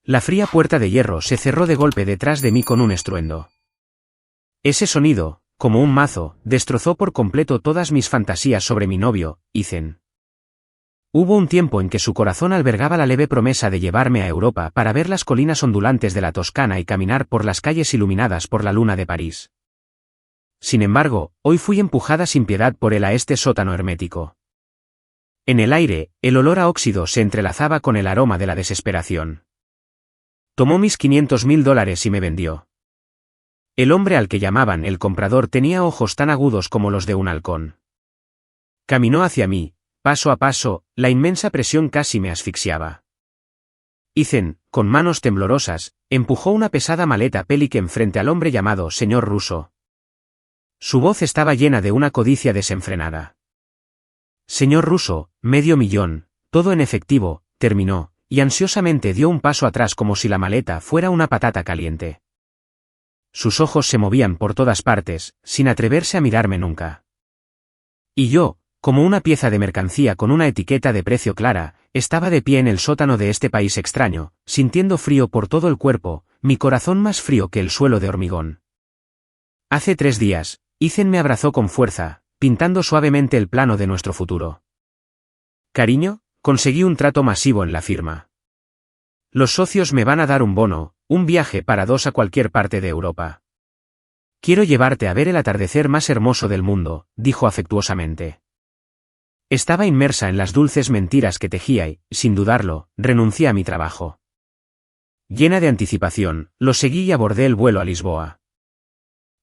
La fría puerta de hierro se cerró de golpe detrás de mí con un estruendo. Ese sonido, como un mazo, destrozó por completo todas mis fantasías sobre mi novio, Ethan. Hubo un tiempo en que su corazón albergaba la leve promesa de llevarme a Europa para ver las colinas ondulantes de la Toscana y caminar por las calles iluminadas por la luna de París. Sin embargo, hoy fui empujada sin piedad por él a este sótano hermético. En el aire, el olor a óxido se entrelazaba con el aroma de la desesperación. Tomó mis $500.000 y me vendió. El hombre al que llamaban el comprador tenía ojos tan agudos como los de un halcón. Caminó hacia mí, paso a paso, la inmensa presión casi me asfixiaba. Ethan, con manos temblorosas, empujó una pesada maleta Pelican frente al hombre llamado señor Russo. Su voz estaba llena de una codicia desenfrenada. Señor Russo, $500.000, todo en efectivo, terminó, y ansiosamente dio un paso atrás como si la maleta fuera una patata caliente. Sus ojos se movían por todas partes, sin atreverse a mirarme nunca. Y yo, como una pieza de mercancía con una etiqueta de precio clara, estaba de pie en el sótano de este país extraño, sintiendo frío por todo el cuerpo, mi corazón más frío que el suelo de hormigón. Hace 3 días, Ethan me abrazó con fuerza, pintando suavemente el plano de nuestro futuro. Cariño, conseguí un trato masivo en la firma. Los socios me van a dar un bono, un viaje para 2 a cualquier parte de Europa. Quiero llevarte a ver el atardecer más hermoso del mundo, dijo afectuosamente. Estaba inmersa en las dulces mentiras que tejía y, sin dudarlo, renuncié a mi trabajo. Llena de anticipación, lo seguí y abordé el vuelo a Lisboa.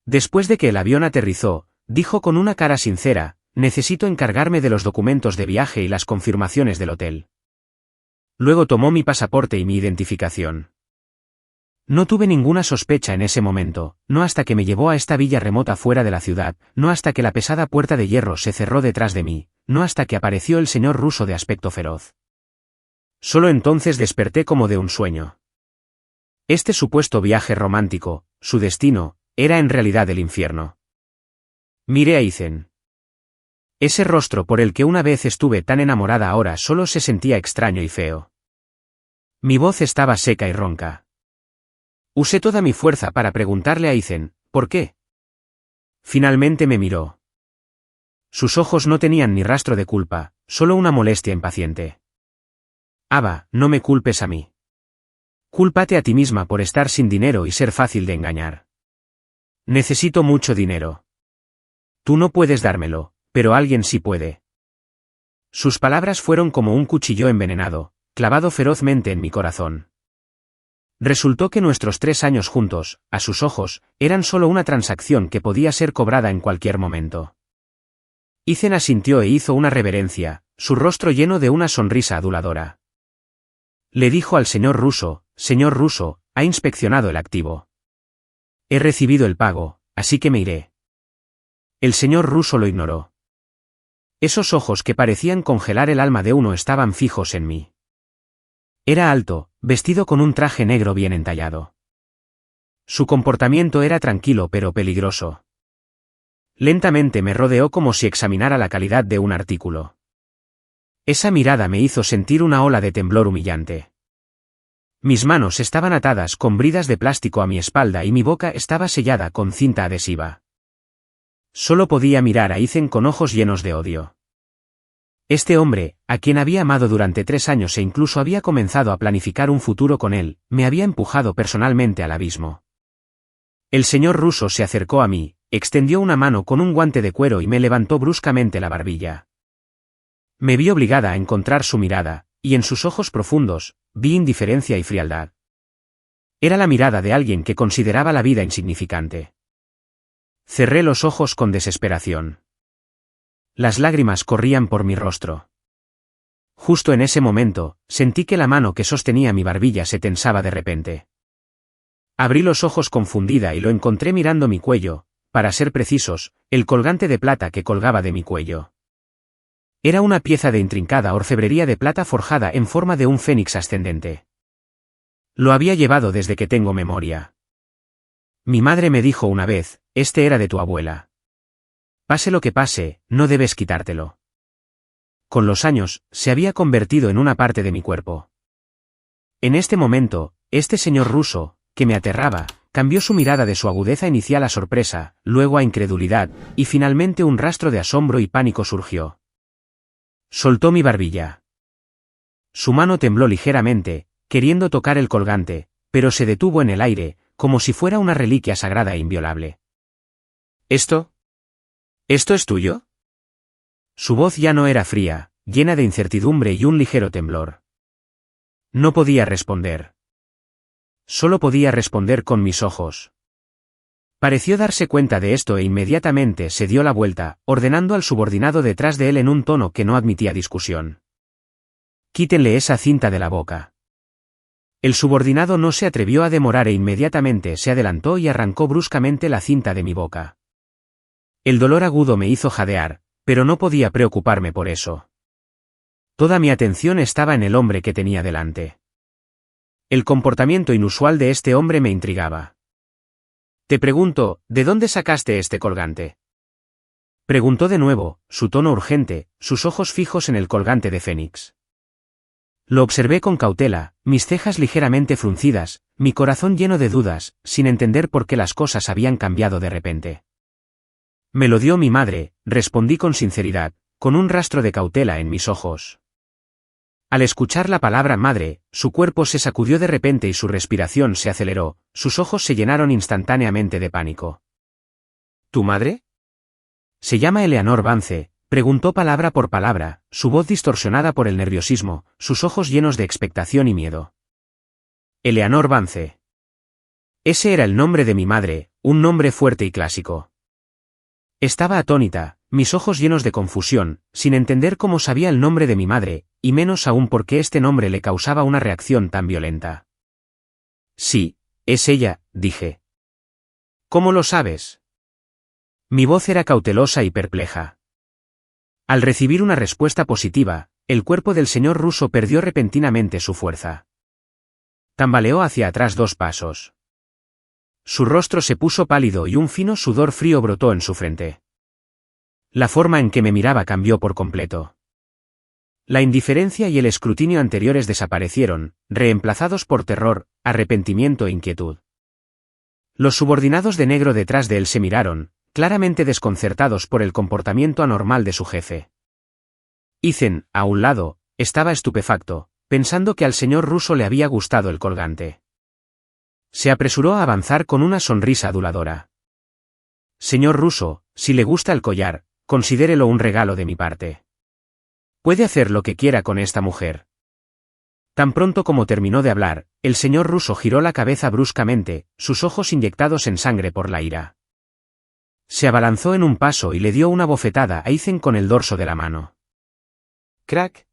Después de que el avión aterrizó, dijo con una cara sincera, necesito encargarme de los documentos de viaje y las confirmaciones del hotel. Luego tomó mi pasaporte y mi identificación. No tuve ninguna sospecha en ese momento, no hasta que me llevó a esta villa remota fuera de la ciudad, no hasta que la pesada puerta de hierro se cerró detrás de mí, no hasta que apareció el señor Russo de aspecto feroz. Solo entonces desperté como de un sueño. Este supuesto viaje romántico, su destino, era en realidad el infierno. Miré a Ethan. Ese rostro por el que una vez estuve tan enamorada ahora solo se sentía extraño y feo. Mi voz estaba seca y ronca. Usé toda mi fuerza para preguntarle a Ethan, ¿por qué? Finalmente me miró. Sus ojos no tenían ni rastro de culpa, solo una molestia impaciente. Ava, no me culpes a mí. Cúlpate a ti misma por estar sin dinero y ser fácil de engañar. Necesito mucho dinero. Tú no puedes dármelo, pero alguien sí puede. Sus palabras fueron como un cuchillo envenenado, clavado ferozmente en mi corazón. Resultó que nuestros 3 años juntos, a sus ojos, eran solo una transacción que podía ser cobrada en cualquier momento. Ethan asintió e hizo una reverencia, su rostro lleno de una sonrisa aduladora. Le dijo al señor Russo, señor Russo, ha inspeccionado el activo. He recibido el pago, así que me iré. El señor Russo lo ignoró. Esos ojos que parecían congelar el alma de uno estaban fijos en mí. Era alto, vestido con un traje negro bien entallado. Su comportamiento era tranquilo pero peligroso. Lentamente me rodeó como si examinara la calidad de un artículo. Esa mirada me hizo sentir una ola de temblor humillante. Mis manos estaban atadas con bridas de plástico a mi espalda y mi boca estaba sellada con cinta adhesiva. Solo podía mirar a Ethan con ojos llenos de odio. Este hombre, a quien había amado durante 3 años e incluso había comenzado a planificar un futuro con él, me había empujado personalmente al abismo. El señor Russo se acercó a mí, extendió una mano con un guante de cuero y me levantó bruscamente la barbilla. Me vi obligada a encontrar su mirada, y en sus ojos profundos, vi indiferencia y frialdad. Era la mirada de alguien que consideraba la vida insignificante. Cerré los ojos con desesperación. Las lágrimas corrían por mi rostro. Justo en ese momento, sentí que la mano que sostenía mi barbilla se tensaba de repente. Abrí los ojos confundida y lo encontré mirando mi cuello, para ser precisos, el colgante de plata que colgaba de mi cuello. Era una pieza de intrincada orfebrería de plata forjada en forma de un fénix ascendente. Lo había llevado desde que tengo memoria. Mi madre me dijo una vez, este era de tu abuela. Pase lo que pase, no debes quitártelo. Con los años, se había convertido en una parte de mi cuerpo. En este momento, Este señor ruso, que me aterraba, cambió su mirada de su agudeza inicial a sorpresa, luego a incredulidad, y finalmente un rastro de asombro y pánico surgió. Soltó mi barbilla. Su mano tembló ligeramente, queriendo tocar el colgante, pero se detuvo en el aire, como si fuera una reliquia sagrada e inviolable. ¿Esto? ¿Esto es tuyo? Su voz ya no era fría, llena de incertidumbre y un ligero temblor. No podía responder. Solo podía responder con mis ojos. Pareció darse cuenta de esto e inmediatamente se dio la vuelta, ordenando al subordinado detrás de él en un tono que no admitía discusión. Quítenle esa cinta de la boca. El subordinado no se atrevió a demorar e inmediatamente se adelantó y arrancó bruscamente la cinta de mi boca. El dolor agudo me hizo jadear, pero no podía preocuparme por eso. Toda mi atención estaba en el hombre que tenía delante. El comportamiento inusual de este hombre me intrigaba. Te pregunto, ¿de dónde sacaste este colgante? Preguntó de nuevo, su tono urgente, sus ojos fijos en el colgante de Fénix. Lo observé con cautela, mis cejas ligeramente fruncidas, mi corazón lleno de dudas, sin entender por qué las cosas habían cambiado de repente. Me lo dio mi madre, respondí con sinceridad, con un rastro de cautela en mis ojos. Al escuchar la palabra madre, su cuerpo se sacudió de repente y su respiración se aceleró, sus ojos se llenaron instantáneamente de pánico. ¿Tu madre? ¿Se llama Eleanor Vance? Preguntó palabra por palabra, su voz distorsionada por el nerviosismo, sus ojos llenos de expectación y miedo. Eleanor Vance. Ese era el nombre de mi madre, un nombre fuerte y clásico. Estaba atónita, mis ojos llenos de confusión, sin entender cómo sabía el nombre de mi madre, y menos aún por qué este nombre le causaba una reacción tan violenta. Sí, es ella, dije. ¿Cómo lo sabes? Mi voz era cautelosa y perpleja. Al recibir una respuesta positiva, el cuerpo del señor ruso perdió repentinamente su fuerza. Tambaleó hacia atrás 2 pasos. Su rostro se puso pálido y un fino sudor frío brotó en su frente. La forma en que me miraba cambió por completo. La indiferencia y el escrutinio anteriores desaparecieron, reemplazados por terror, arrepentimiento e inquietud. Los subordinados de negro detrás de él se miraron, claramente desconcertados por el comportamiento anormal de su jefe. Ethan, a un lado, estaba estupefacto, pensando que al señor ruso le había gustado el colgante. Se apresuró a avanzar con una sonrisa aduladora. Señor ruso, si le gusta el collar, considérelo un regalo de mi parte. Puede hacer lo que quiera con esta mujer. Tan pronto como terminó de hablar, el señor ruso giró la cabeza bruscamente, sus ojos inyectados en sangre por la ira. Se abalanzó en un paso y le dio una bofetada a Ethan con el dorso de la mano. ¡Crack!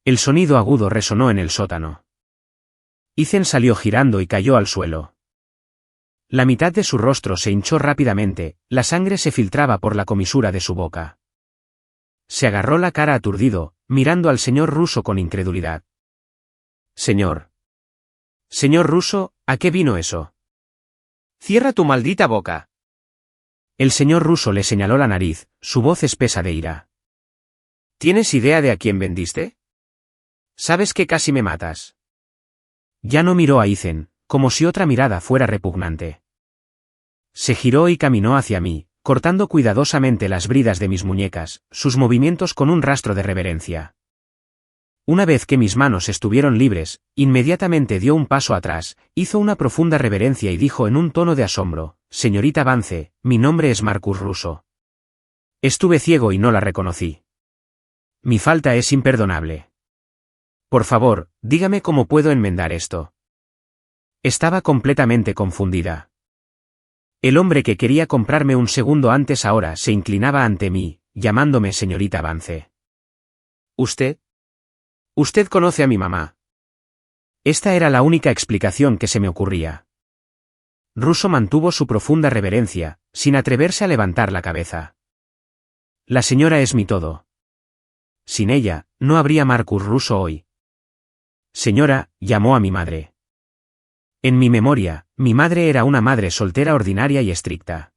El sonido agudo resonó en el sótano. Ethan salió girando y cayó al suelo. La mitad de su rostro se hinchó rápidamente, la sangre se filtraba por la comisura de su boca. Se agarró la cara aturdido, mirando al señor ruso con incredulidad. Señor. Señor ruso, ¿a qué vino eso? Cierra tu maldita boca. El señor ruso le señaló la nariz, su voz espesa de ira. ¿Tienes idea de a quién vendiste? Sabes que casi me matas. Ya no miró a Ethan, como si otra mirada fuera repugnante. Se giró y caminó hacia mí, cortando cuidadosamente las bridas de mis muñecas, sus movimientos con un rastro de reverencia. Una vez que mis manos estuvieron libres, inmediatamente dio un paso atrás, hizo una profunda reverencia y dijo en un tono de asombro, «Señorita Vance, mi nombre es Marcus Russo. Estuve ciego y no la reconocí. Mi falta es imperdonable. Por favor, dígame cómo puedo enmendar esto». Estaba completamente confundida. El hombre que quería comprarme un segundo antes ahora se inclinaba ante mí, llamándome señorita Vance. ¿Usted? Usted conoce a mi mamá. Esta era la única explicación que se me ocurría. Russo mantuvo su profunda reverencia, sin atreverse a levantar la cabeza. La señora es mi todo. Sin ella, no habría Marcus Russo hoy. Señora, llamó a mi madre. En mi memoria, mi madre era una madre soltera ordinaria y estricta.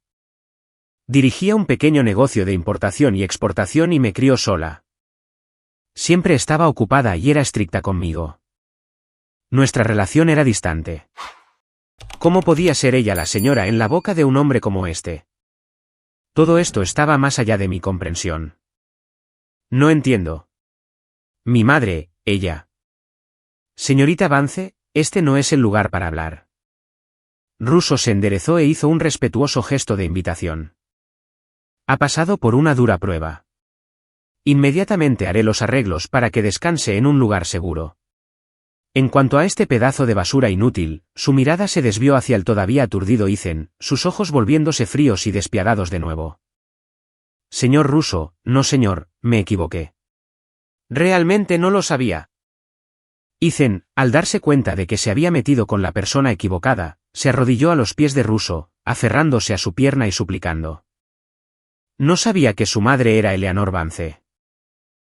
Dirigía un pequeño negocio de importación y exportación y me crió sola. Siempre estaba ocupada y era estricta conmigo. Nuestra relación era distante. ¿Cómo podía ser ella la señora en la boca de un hombre como este? Todo esto estaba más allá de mi comprensión. No entiendo. Mi madre, ella. Señorita Vance, este no es el lugar para hablar. Russo se enderezó e hizo un respetuoso gesto de invitación. Ha pasado por una dura prueba. Inmediatamente haré los arreglos para que descanse en un lugar seguro. En cuanto a este pedazo de basura inútil, su mirada se desvió hacia el todavía aturdido Ethan, sus ojos volviéndose fríos y despiadados de nuevo. Señor Russo, no señor, me equivoqué. Realmente no lo sabía. Ethan, al darse cuenta de que se había metido con la persona equivocada, se arrodilló a los pies de Russo, aferrándose a su pierna y suplicando. No sabía que su madre era Eleanor Vance.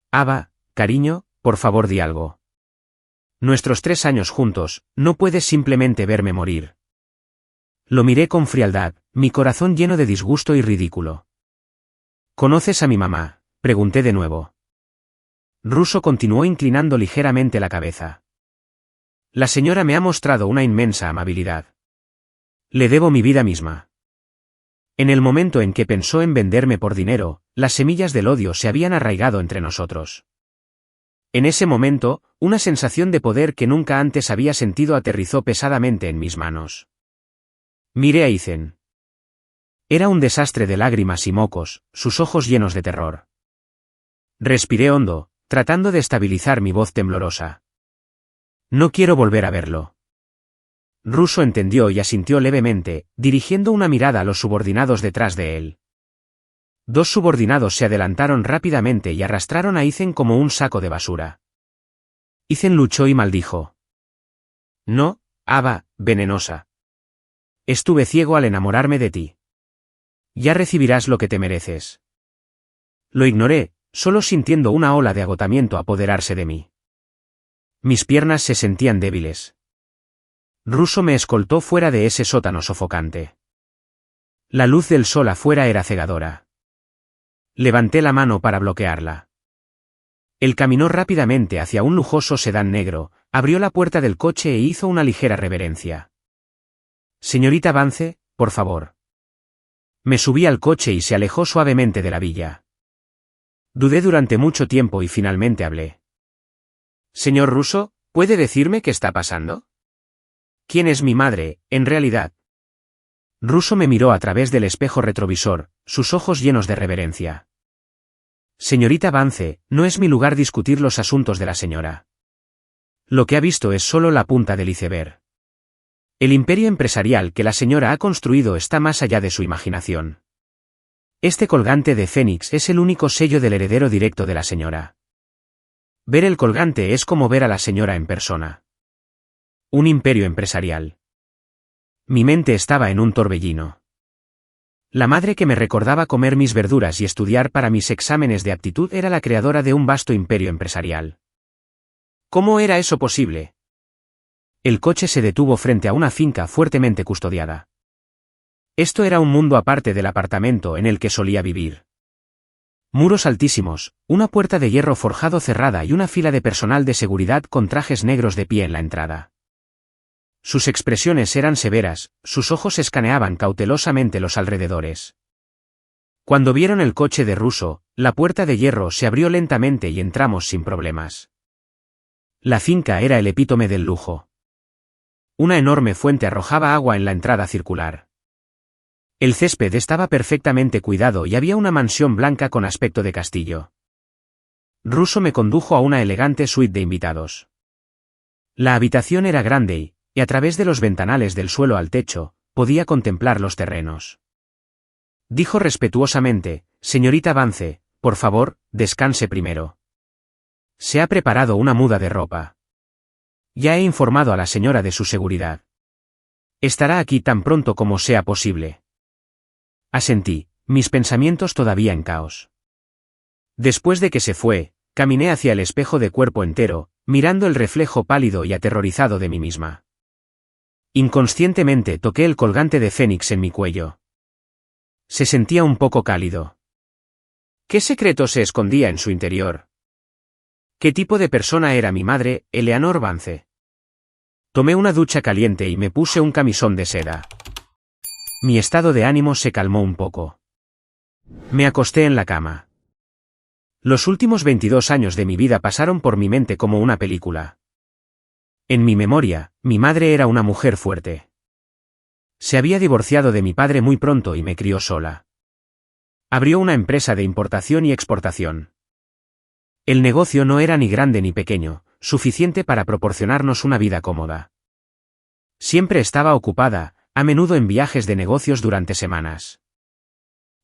Ava, cariño, por favor di algo. Nuestros 3 años juntos, no puedes simplemente verme morir. Lo miré con frialdad, mi corazón lleno de disgusto y ridículo. ¿Conoces a mi mamá?, pregunté de nuevo. Russo continuó inclinando ligeramente la cabeza. La señora me ha mostrado una inmensa amabilidad. Le debo mi vida misma. En el momento en que pensó en venderme por dinero, las semillas del odio se habían arraigado entre nosotros. En ese momento, una sensación de poder que nunca antes había sentido aterrizó pesadamente en mis manos. Miré a Ethan. Era un desastre de lágrimas y mocos, sus ojos llenos de terror. Respiré hondo, tratando de estabilizar mi voz temblorosa. No quiero volver a verlo. Russo entendió y asintió levemente, dirigiendo una mirada a los subordinados detrás de él. 2 subordinados se adelantaron rápidamente y arrastraron a Ethan como un saco de basura. Ethan luchó y maldijo. No, Ava, venenosa. Estuve ciego al enamorarme de ti. Ya recibirás lo que te mereces. Lo ignoré, solo sintiendo una ola de agotamiento apoderarse de mí. Mis piernas se sentían débiles. Russo me escoltó fuera de ese sótano sofocante. La luz del sol afuera era cegadora. Levanté la mano para bloquearla. Él caminó rápidamente hacia un lujoso sedán negro, abrió la puerta del coche e hizo una ligera reverencia. Señorita Vance, por favor. Me subí al coche y se alejó suavemente de la villa. Dudé durante mucho tiempo y finalmente hablé. Señor Russo, ¿puede decirme qué está pasando? ¿Quién es mi madre, en realidad? Russo me miró a través del espejo retrovisor, sus ojos llenos de reverencia. Señorita Vance, no es mi lugar discutir los asuntos de la señora. Lo que ha visto es solo la punta del iceberg. El imperio empresarial que la señora ha construido está más allá de su imaginación. Este colgante de Fénix es el único sello del heredero directo de la señora. Ver el colgante es como ver a la señora en persona. Un imperio empresarial. Mi mente estaba en un torbellino. La madre que me recordaba comer mis verduras y estudiar para mis exámenes de aptitud era la creadora de un vasto imperio empresarial. ¿Cómo era eso posible? El coche se detuvo frente a una finca fuertemente custodiada. Esto era un mundo aparte del apartamento en el que solía vivir. Muros altísimos, una puerta de hierro forjado cerrada y una fila de personal de seguridad con trajes negros de pie en la entrada. Sus expresiones eran severas, sus ojos escaneaban cautelosamente los alrededores. Cuando vieron el coche de Russo, la puerta de hierro se abrió lentamente y entramos sin problemas. La finca era el epítome del lujo. Una enorme fuente arrojaba agua en la entrada circular. El césped estaba perfectamente cuidado y había una mansión blanca con aspecto de castillo. Russo me condujo a una elegante suite de invitados. La habitación era grande y a través de los ventanales del suelo al techo, podía contemplar los terrenos. Dijo respetuosamente, señorita Vance, por favor, descanse primero. Se ha preparado una muda de ropa. Ya he informado a la señora de su seguridad. Estará aquí tan pronto como sea posible. Asentí, mis pensamientos todavía en caos. Después de que se fue, caminé hacia el espejo de cuerpo entero, mirando el reflejo pálido y aterrorizado de mí misma. Inconscientemente toqué el colgante de Fénix en mi cuello. Se sentía un poco cálido. ¿Qué secreto se escondía en su interior? ¿Qué tipo de persona era mi madre, Eleanor Vance? Tomé una ducha caliente y me puse un camisón de seda. Mi estado de ánimo se calmó un poco. Me acosté en la cama. Los últimos 22 años de mi vida pasaron por mi mente como una película. En mi memoria, mi madre era una mujer fuerte. Se había divorciado de mi padre muy pronto y me crió sola. Abrió una empresa de importación y exportación. El negocio no era ni grande ni pequeño, suficiente para proporcionarnos una vida cómoda. Siempre estaba ocupada, a menudo en viajes de negocios durante semanas.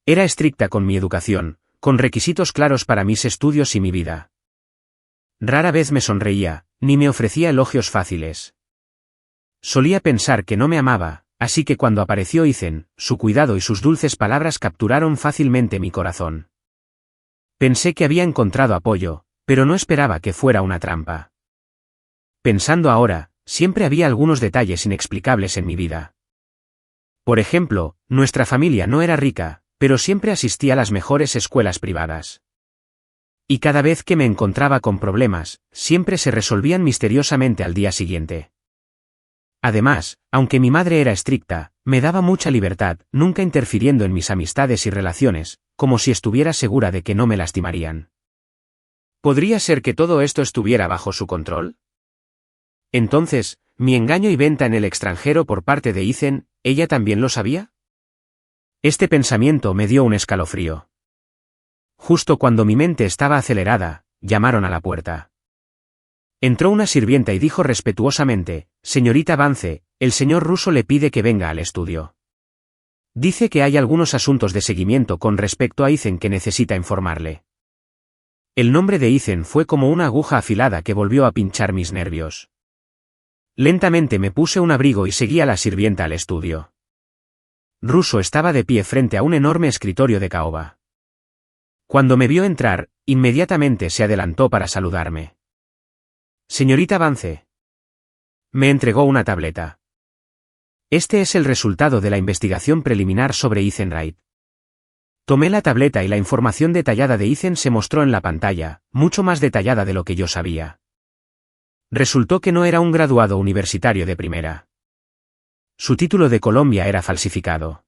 Era estricta con mi educación, con requisitos claros para mis estudios y mi vida. Rara vez me sonreía, ni me ofrecía elogios fáciles. Solía pensar que no me amaba, así que cuando apareció Ethan, su cuidado y sus dulces palabras capturaron fácilmente mi corazón. Pensé que había encontrado apoyo, pero no esperaba que fuera una trampa. Pensando ahora, siempre había algunos detalles inexplicables en mi vida. Por ejemplo, nuestra familia no era rica, pero siempre asistía a las mejores escuelas privadas. Y cada vez que me encontraba con problemas, siempre se resolvían misteriosamente al día siguiente. Además, aunque mi madre era estricta, me daba mucha libertad, nunca interfiriendo en mis amistades y relaciones, como si estuviera segura de que no me lastimarían. ¿Podría ser que todo esto estuviera bajo su control? Entonces, mi engaño y venta en el extranjero por parte de Ethan, ¿ella también lo sabía? Este pensamiento me dio un escalofrío. Justo cuando mi mente estaba acelerada, llamaron a la puerta. Entró una sirvienta y dijo respetuosamente: «Señorita Vance, el señor Russo le pide que venga al estudio. Dice que hay algunos asuntos de seguimiento con respecto a Ethan que necesita informarle». El nombre de Ethan fue como una aguja afilada que volvió a pinchar mis nervios. Lentamente me puse un abrigo y seguí a la sirvienta al estudio. Russo estaba de pie frente a un enorme escritorio de caoba. Cuando me vio entrar, inmediatamente se adelantó para saludarme. «Señorita Vance». Me entregó una tableta. «Este es el resultado de la investigación preliminar sobre Ethan Wright». Tomé la tableta y la información detallada de Ethan se mostró en la pantalla, mucho más detallada de lo que yo sabía. Resultó que no era un graduado universitario de primera. Su título de Colombia era falsificado.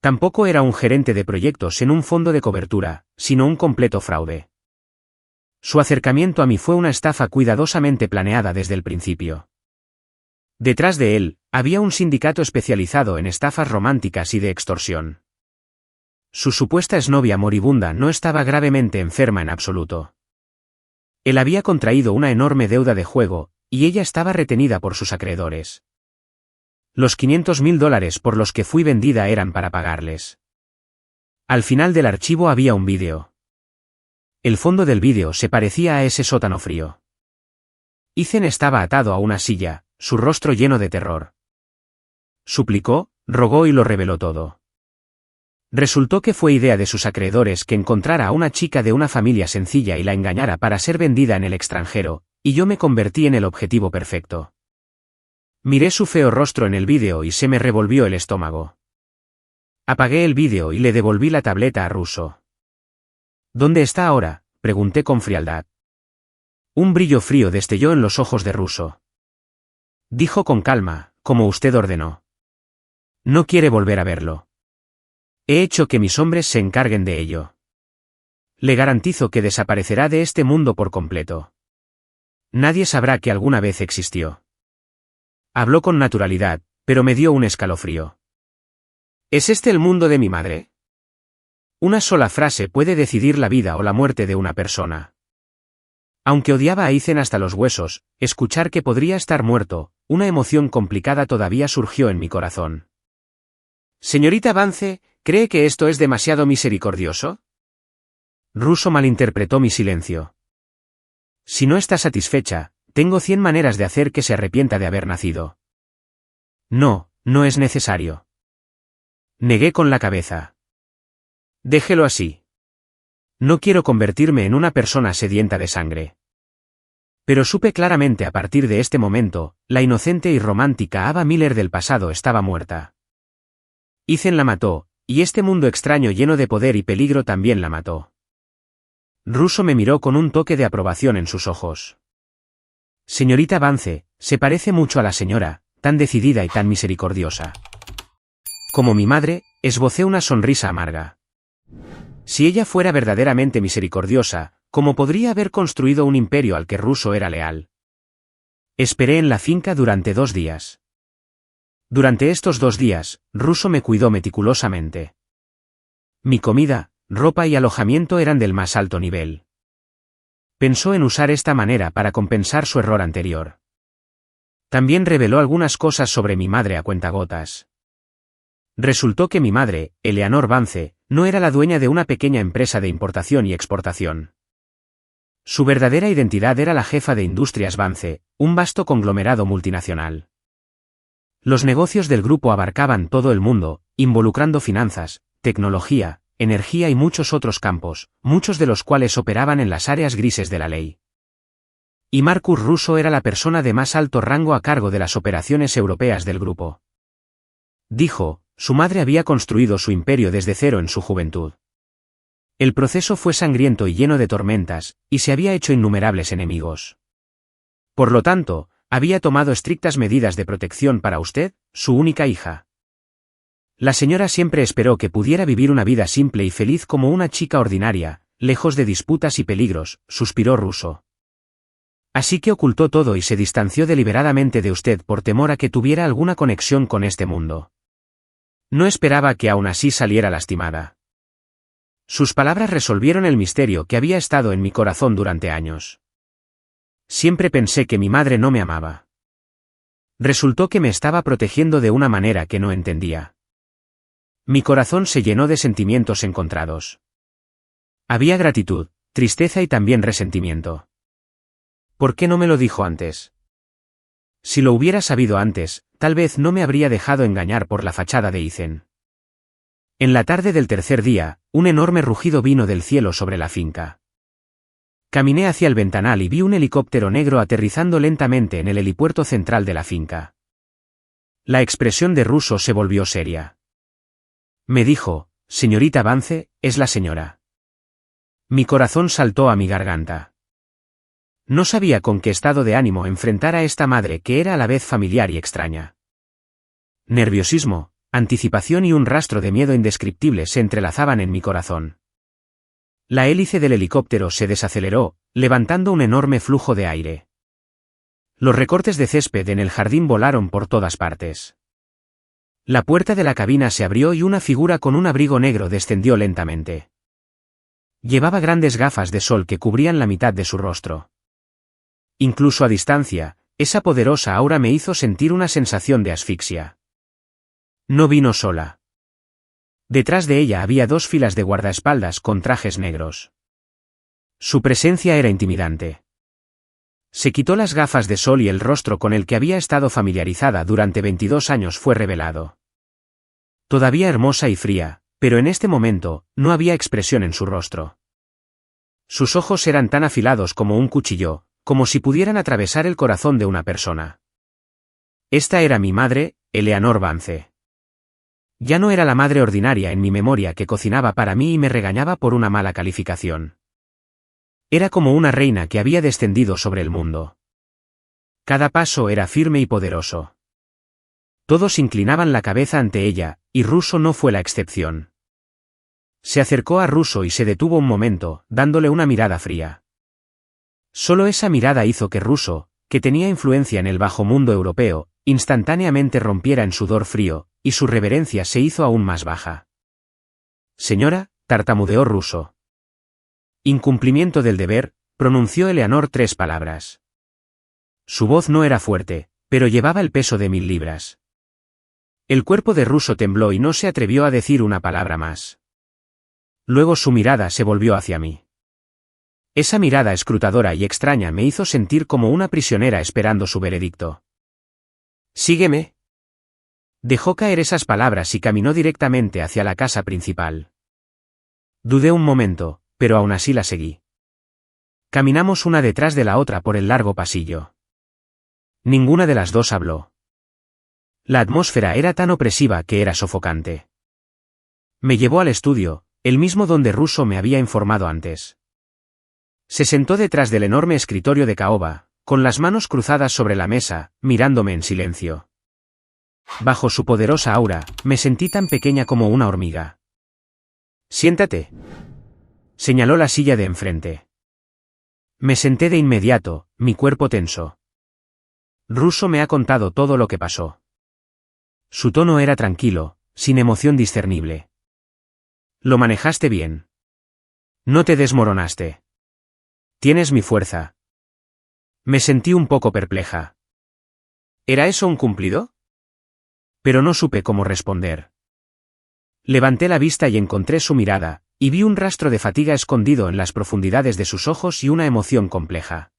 Tampoco era un gerente de proyectos en un fondo de cobertura, sino un completo fraude. Su acercamiento a mí fue una estafa cuidadosamente planeada desde el principio. Detrás de él, había un sindicato especializado en estafas románticas y de extorsión. Su supuesta exnovia moribunda no estaba gravemente enferma en absoluto. Él había contraído una enorme deuda de juego, y ella estaba retenida por sus acreedores. Los $500.000 por los que fui vendida eran para pagarles. Al final del archivo había un vídeo. El fondo del vídeo se parecía a ese sótano frío. Ethan estaba atado a una silla, su rostro lleno de terror. Suplicó, rogó y lo reveló todo. Resultó que fue idea de sus acreedores que encontrara a una chica de una familia sencilla y la engañara para ser vendida en el extranjero, y yo me convertí en el objetivo perfecto. Miré su feo rostro en el vídeo y se me revolvió el estómago. Apagué el vídeo y le devolví la tableta a Russo. «¿Dónde está ahora?», pregunté con frialdad. Un brillo frío destelló en los ojos de Russo. Dijo con calma, como usted ordenó. «No quiere volver a verlo. He hecho que mis hombres se encarguen de ello. Le garantizo que desaparecerá de este mundo por completo. Nadie sabrá que alguna vez existió». Habló con naturalidad, pero me dio un escalofrío. ¿Es este el mundo de mi madre? Una sola frase puede decidir la vida o la muerte de una persona. Aunque odiaba a Ethan hasta los huesos, escuchar que podría estar muerto, una emoción complicada todavía surgió en mi corazón. «Señorita Vance, ¿cree que esto es demasiado misericordioso?». Russo malinterpretó mi silencio. «Si no está satisfecha, tengo 100 maneras de hacer que se arrepienta de haber nacido». «No, no es necesario». Negué con la cabeza. «Déjelo así. No quiero convertirme en una persona sedienta de sangre». Pero supe claramente a partir de este momento, la inocente y romántica Ava Miller del pasado estaba muerta. Ethan la mató, y este mundo extraño lleno de poder y peligro también la mató. Russo me miró con un toque de aprobación en sus ojos. «Señorita Vance, Se parece mucho a la señora, tan decidida y tan misericordiosa. Como mi madre, esbocé una sonrisa amarga. Si ella fuera verdaderamente misericordiosa, ¿cómo podría haber construido un imperio al que Russo era leal? Esperé en la finca durante 2 días. Durante estos 2 días, Russo me cuidó meticulosamente. Mi comida, ropa y alojamiento eran del más alto nivel. Pensó en usar esta manera para compensar su error anterior. También reveló algunas cosas sobre mi madre a cuentagotas. Resultó que mi madre, Eleanor Vance, no era la dueña de una pequeña empresa de importación y exportación. Su verdadera identidad era la jefa de Industrias Vance, un vasto conglomerado multinacional. Los negocios del grupo abarcaban todo el mundo, involucrando finanzas, tecnología, energía y muchos otros campos, muchos de los cuales operaban en las áreas grises de la ley. Y Marcus Russo era la persona de más alto rango a cargo de las operaciones europeas del grupo. Dijo, su madre había construido su imperio desde cero en su juventud. El proceso fue sangriento y lleno de tormentas, y se había hecho innumerables enemigos. Por lo tanto, había tomado estrictas medidas de protección para usted, su única hija. La señora siempre esperó que pudiera vivir una vida simple y feliz como una chica ordinaria, lejos de disputas y peligros, suspiró Russo. Así que ocultó todo y se distanció deliberadamente de usted por temor a que tuviera alguna conexión con este mundo. No esperaba que aún así saliera lastimada. Sus palabras resolvieron el misterio que había estado en mi corazón durante años. Siempre pensé que mi madre no me amaba. Resultó que me estaba protegiendo de una manera que no entendía. Mi corazón se llenó de sentimientos encontrados. Había gratitud, tristeza y también resentimiento. ¿Por qué no me lo dijo antes? Si lo hubiera sabido antes, tal vez no me habría dejado engañar por la fachada de Ethan. En la tarde del tercer día, un enorme rugido vino del cielo sobre la finca. Caminé hacia el ventanal y vi un helicóptero negro aterrizando lentamente en el helipuerto central de la finca. La expresión de Russo se volvió seria. Me dijo, señorita Vance, es la señora. Mi corazón saltó a mi garganta. No sabía con qué estado de ánimo enfrentar a esta madre que era a la vez familiar y extraña. Nerviosismo, anticipación y un rastro de miedo indescriptible se entrelazaban en mi corazón. La hélice del helicóptero se desaceleró, levantando un enorme flujo de aire. Los recortes de césped en el jardín volaron por todas partes. La puerta de la cabina se abrió y una figura con un abrigo negro descendió lentamente. Llevaba grandes gafas de sol que cubrían la mitad de su rostro. Incluso a distancia, esa poderosa aura me hizo sentir una sensación de asfixia. No vino sola. Detrás de ella había 2 filas de guardaespaldas con trajes negros. Su presencia era intimidante. Se quitó las gafas de sol y el rostro con el que había estado familiarizada durante 22 años fue revelado. Todavía hermosa y fría, pero en este momento, no había expresión en su rostro. Sus ojos eran tan afilados como un cuchillo, como si pudieran atravesar el corazón de una persona. Esta era mi madre, Eleanor Vance. Ya no era la madre ordinaria en mi memoria que cocinaba para mí y me regañaba por una mala calificación. Era como una reina que había descendido sobre el mundo. Cada paso era firme y poderoso. Todos inclinaban la cabeza ante ella, y Russo no fue la excepción. Se acercó a Russo y se detuvo un momento, dándole una mirada fría. Solo esa mirada hizo que Russo, que tenía influencia en el bajo mundo europeo, instantáneamente rompiera en sudor frío, y su reverencia se hizo aún más baja. Señora, tartamudeó Russo. Incumplimiento del deber, pronunció Eleanor 3 palabras. Su voz no era fuerte, pero llevaba el peso de 1000 libras. El cuerpo de Russo tembló y no se atrevió a decir una palabra más. Luego su mirada se volvió hacia mí. Esa mirada escrutadora y extraña me hizo sentir como una prisionera esperando su veredicto. «Sígueme». Dejó caer esas palabras y caminó directamente hacia la casa principal. Dudé un momento, pero aún así la seguí. Caminamos una detrás de la otra por el largo pasillo. Ninguna de las dos habló. La atmósfera era tan opresiva que era sofocante. Me llevó al estudio, el mismo donde Russo me había informado antes. Se sentó detrás del enorme escritorio de caoba, con las manos cruzadas sobre la mesa, mirándome en silencio. Bajo su poderosa aura, me sentí tan pequeña como una hormiga. «Siéntate», señaló la silla de enfrente. Me senté de inmediato, mi cuerpo tenso. Russo me ha contado todo lo que pasó. Su tono era tranquilo, sin emoción discernible. Lo manejaste bien. No te desmoronaste. Tienes mi fuerza. Me sentí un poco perpleja. ¿Era eso un cumplido? Pero no supe cómo responder. Levanté la vista y encontré su mirada, y vi un rastro de fatiga escondido en las profundidades de sus ojos y una emoción compleja.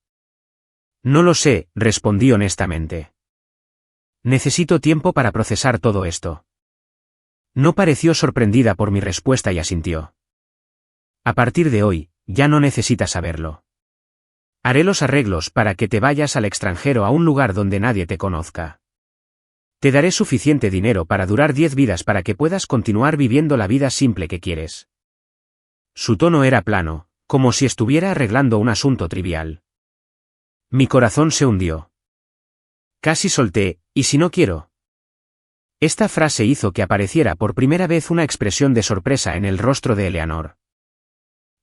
No lo sé, respondí honestamente. Necesito tiempo para procesar todo esto. No pareció sorprendida por mi respuesta y asintió. A partir de hoy, ya no necesitas saberlo. Haré los arreglos para que te vayas al extranjero a un lugar donde nadie te conozca. Te daré suficiente dinero para durar 10 vidas para que puedas continuar viviendo la vida simple que quieres. Su tono era plano, como si estuviera arreglando un asunto trivial. Mi corazón se hundió. Casi solté, ¿y si no quiero? Esta frase hizo que apareciera por primera vez una expresión de sorpresa en el rostro de Eleanor.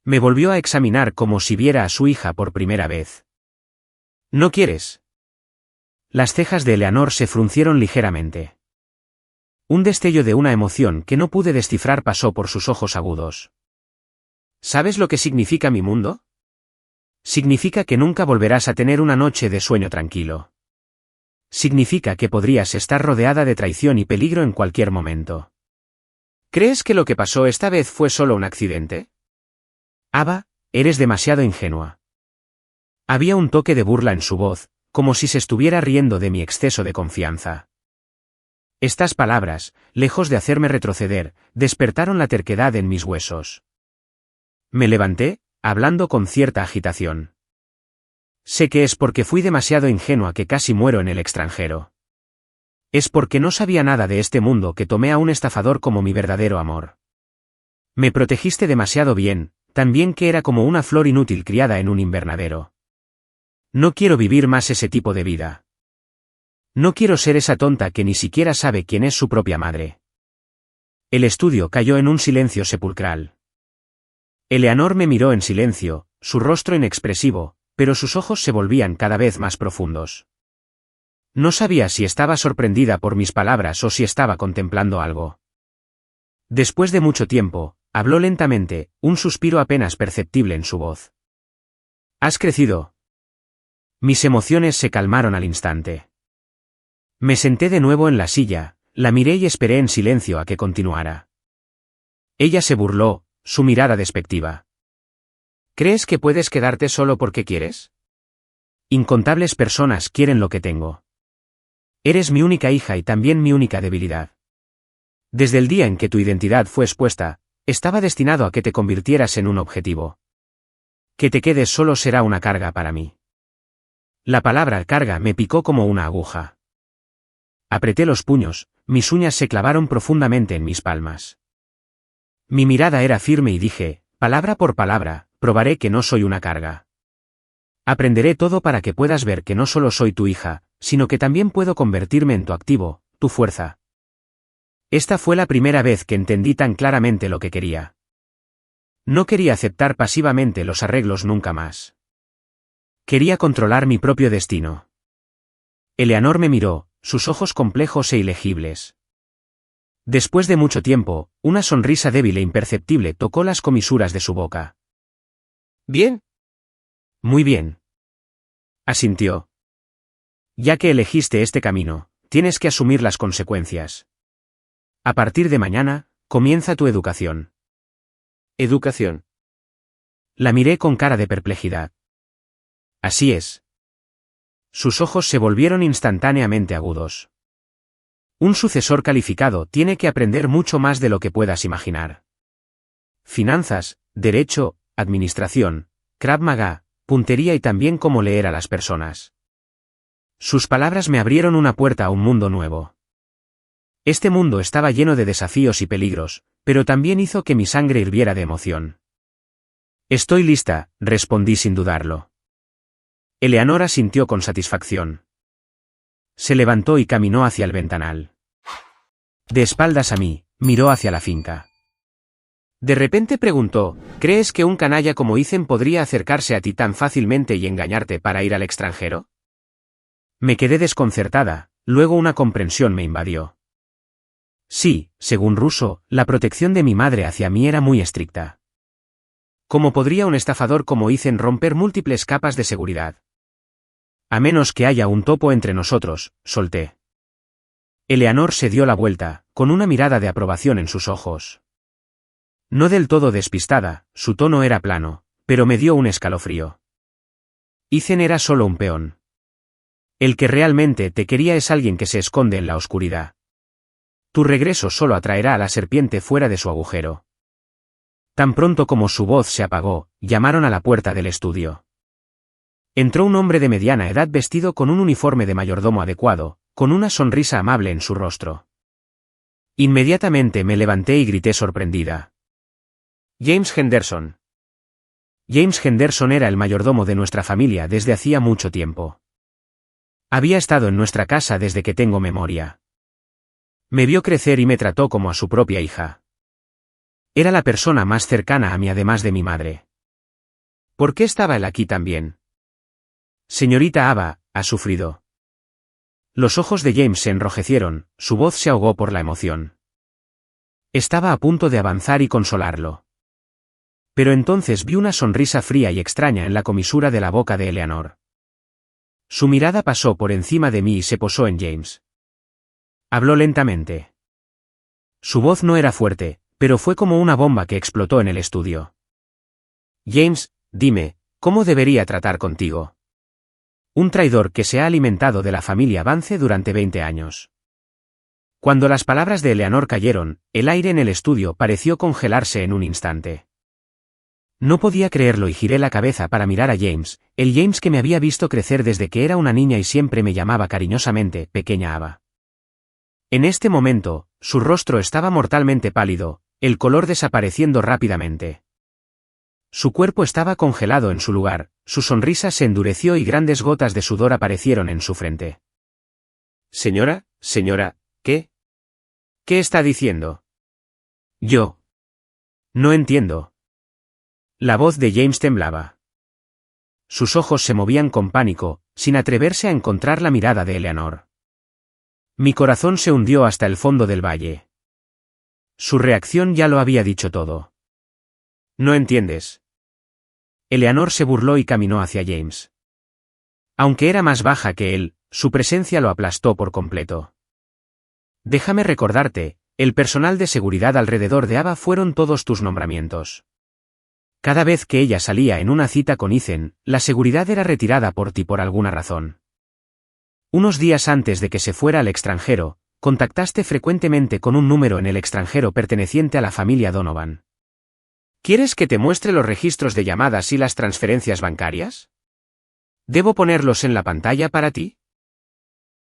Me volvió a examinar como si viera a su hija por primera vez. ¿No quieres? Las cejas de Eleanor se fruncieron ligeramente. Un destello de una emoción que no pude descifrar pasó por sus ojos agudos. ¿Sabes lo que significa mi mundo? Significa que nunca volverás a tener una noche de sueño tranquilo. Significa que podrías estar rodeada de traición y peligro en cualquier momento. ¿Crees que lo que pasó esta vez fue solo un accidente? Ava, eres demasiado ingenua. Había un toque de burla en su voz, como si se estuviera riendo de mi exceso de confianza. Estas palabras, lejos de hacerme retroceder, despertaron la terquedad en mis huesos. Me levanté, hablando con cierta agitación. Sé que es porque fui demasiado ingenua que casi muero en el extranjero. Es porque no sabía nada de este mundo que tomé a un estafador como mi verdadero amor. Me protegiste demasiado bien, tan bien que era como una flor inútil criada en un invernadero. No quiero vivir más ese tipo de vida. No quiero ser esa tonta que ni siquiera sabe quién es su propia madre. El estudio cayó en un silencio sepulcral. Eleanor me miró en silencio, su rostro inexpresivo, pero sus ojos se volvían cada vez más profundos. No sabía si estaba sorprendida por mis palabras o si estaba contemplando algo. Después de mucho tiempo, habló lentamente, un suspiro apenas perceptible en su voz. ¿Has crecido? Mis emociones se calmaron al instante. Me senté de nuevo en la silla, la miré y esperé en silencio a que continuara. Ella se burló, su mirada despectiva. ¿Crees que puedes quedarte solo porque quieres? Incontables personas quieren lo que tengo. Eres mi única hija y también mi única debilidad. Desde el día en que tu identidad fue expuesta, estaba destinado a que te convirtieras en un objetivo. Que te quedes solo será una carga para mí. La palabra carga me picó como una aguja. Apreté los puños, mis uñas se clavaron profundamente en mis palmas. Mi mirada era firme y dije, palabra por palabra, probaré que no soy una carga. Aprenderé todo para que puedas ver que no solo soy tu hija, sino que también puedo convertirme en tu activo, tu fuerza. Esta fue la primera vez que entendí tan claramente lo que quería. No quería aceptar pasivamente los arreglos nunca más. Quería controlar mi propio destino. Eleanor me miró, sus ojos complejos e ilegibles. Después de mucho tiempo, una sonrisa débil e imperceptible tocó las comisuras de su boca. ¿Bien? Muy bien. Asintió. Ya que elegiste este camino, tienes que asumir las consecuencias. A partir de mañana, comienza tu educación. ¿Educación? La miré con cara de perplejidad. Así es. Sus ojos se volvieron instantáneamente agudos. Un sucesor calificado tiene que aprender mucho más de lo que puedas imaginar. Finanzas, derecho, administración, Krav Maga, puntería y también cómo leer a las personas. Sus palabras me abrieron una puerta a un mundo nuevo. Este mundo estaba lleno de desafíos y peligros, pero también hizo que mi sangre hirviera de emoción. Estoy lista, respondí sin dudarlo. Eleanor asintió con satisfacción. Se levantó y caminó hacia el ventanal. De espaldas a mí, miró hacia la finca. De repente preguntó, ¿crees que un canalla como Ethan podría acercarse a ti tan fácilmente y engañarte para ir al extranjero? Me quedé desconcertada, luego una comprensión me invadió. Sí, según Russo, la protección de mi madre hacia mí era muy estricta. ¿Cómo podría un estafador como Ethan romper múltiples capas de seguridad? A menos que haya un topo entre nosotros, solté. Eleanor se dio la vuelta, con una mirada de aprobación en sus ojos. No del todo despistada, su tono era plano, pero me dio un escalofrío. Ethan era solo un peón. El que realmente te quería es alguien que se esconde en la oscuridad. Tu regreso solo atraerá a la serpiente fuera de su agujero. Tan pronto como su voz se apagó, llamaron a la puerta del estudio. Entró un hombre de mediana edad vestido con un uniforme de mayordomo adecuado, con una sonrisa amable en su rostro. Inmediatamente me levanté y grité sorprendida. James Henderson. James Henderson era el mayordomo de nuestra familia desde hacía mucho tiempo. Había estado en nuestra casa desde que tengo memoria. Me vio crecer y me trató como a su propia hija. Era la persona más cercana a mí además de mi madre. ¿Por qué estaba él aquí también? Señorita Ava, ha sufrido. Los ojos de James se enrojecieron, su voz se ahogó por la emoción. Estaba a punto de avanzar y consolarlo. Pero entonces vi una sonrisa fría y extraña en la comisura de la boca de Eleanor. Su mirada pasó por encima de mí y se posó en James. Habló lentamente. Su voz no era fuerte, pero fue como una bomba que explotó en el estudio. James, dime, ¿cómo debería tratar contigo? Un traidor que se ha alimentado de la familia Vance durante 20 años. Cuando las palabras de Eleanor cayeron, el aire en el estudio pareció congelarse en un instante. No podía creerlo y giré la cabeza para mirar a James, el James que me había visto crecer desde que era una niña y siempre me llamaba cariñosamente, pequeña Ava. En este momento, su rostro estaba mortalmente pálido, el color desapareciendo rápidamente. Su cuerpo estaba congelado en su lugar, su sonrisa se endureció y grandes gotas de sudor aparecieron en su frente. Señora, ¿qué? ¿Qué está diciendo? Yo. No entiendo. La voz de James temblaba. Sus ojos se movían con pánico, sin atreverse a encontrar la mirada de Eleanor. Mi corazón se hundió hasta el fondo del valle. Su reacción ya lo había dicho todo. No entiendes. Eleanor se burló y caminó hacia James. Aunque era más baja que él, su presencia lo aplastó por completo. Déjame recordarte, el personal de seguridad alrededor de Ava fueron todos tus nombramientos. Cada vez que ella salía en una cita con Ethan, la seguridad era retirada por ti por alguna razón. Unos días antes de que se fuera al extranjero, contactaste frecuentemente con un número en el extranjero perteneciente a la familia Donovan. ¿Quieres que te muestre los registros de llamadas y las transferencias bancarias? ¿Debo ponerlos en la pantalla para ti?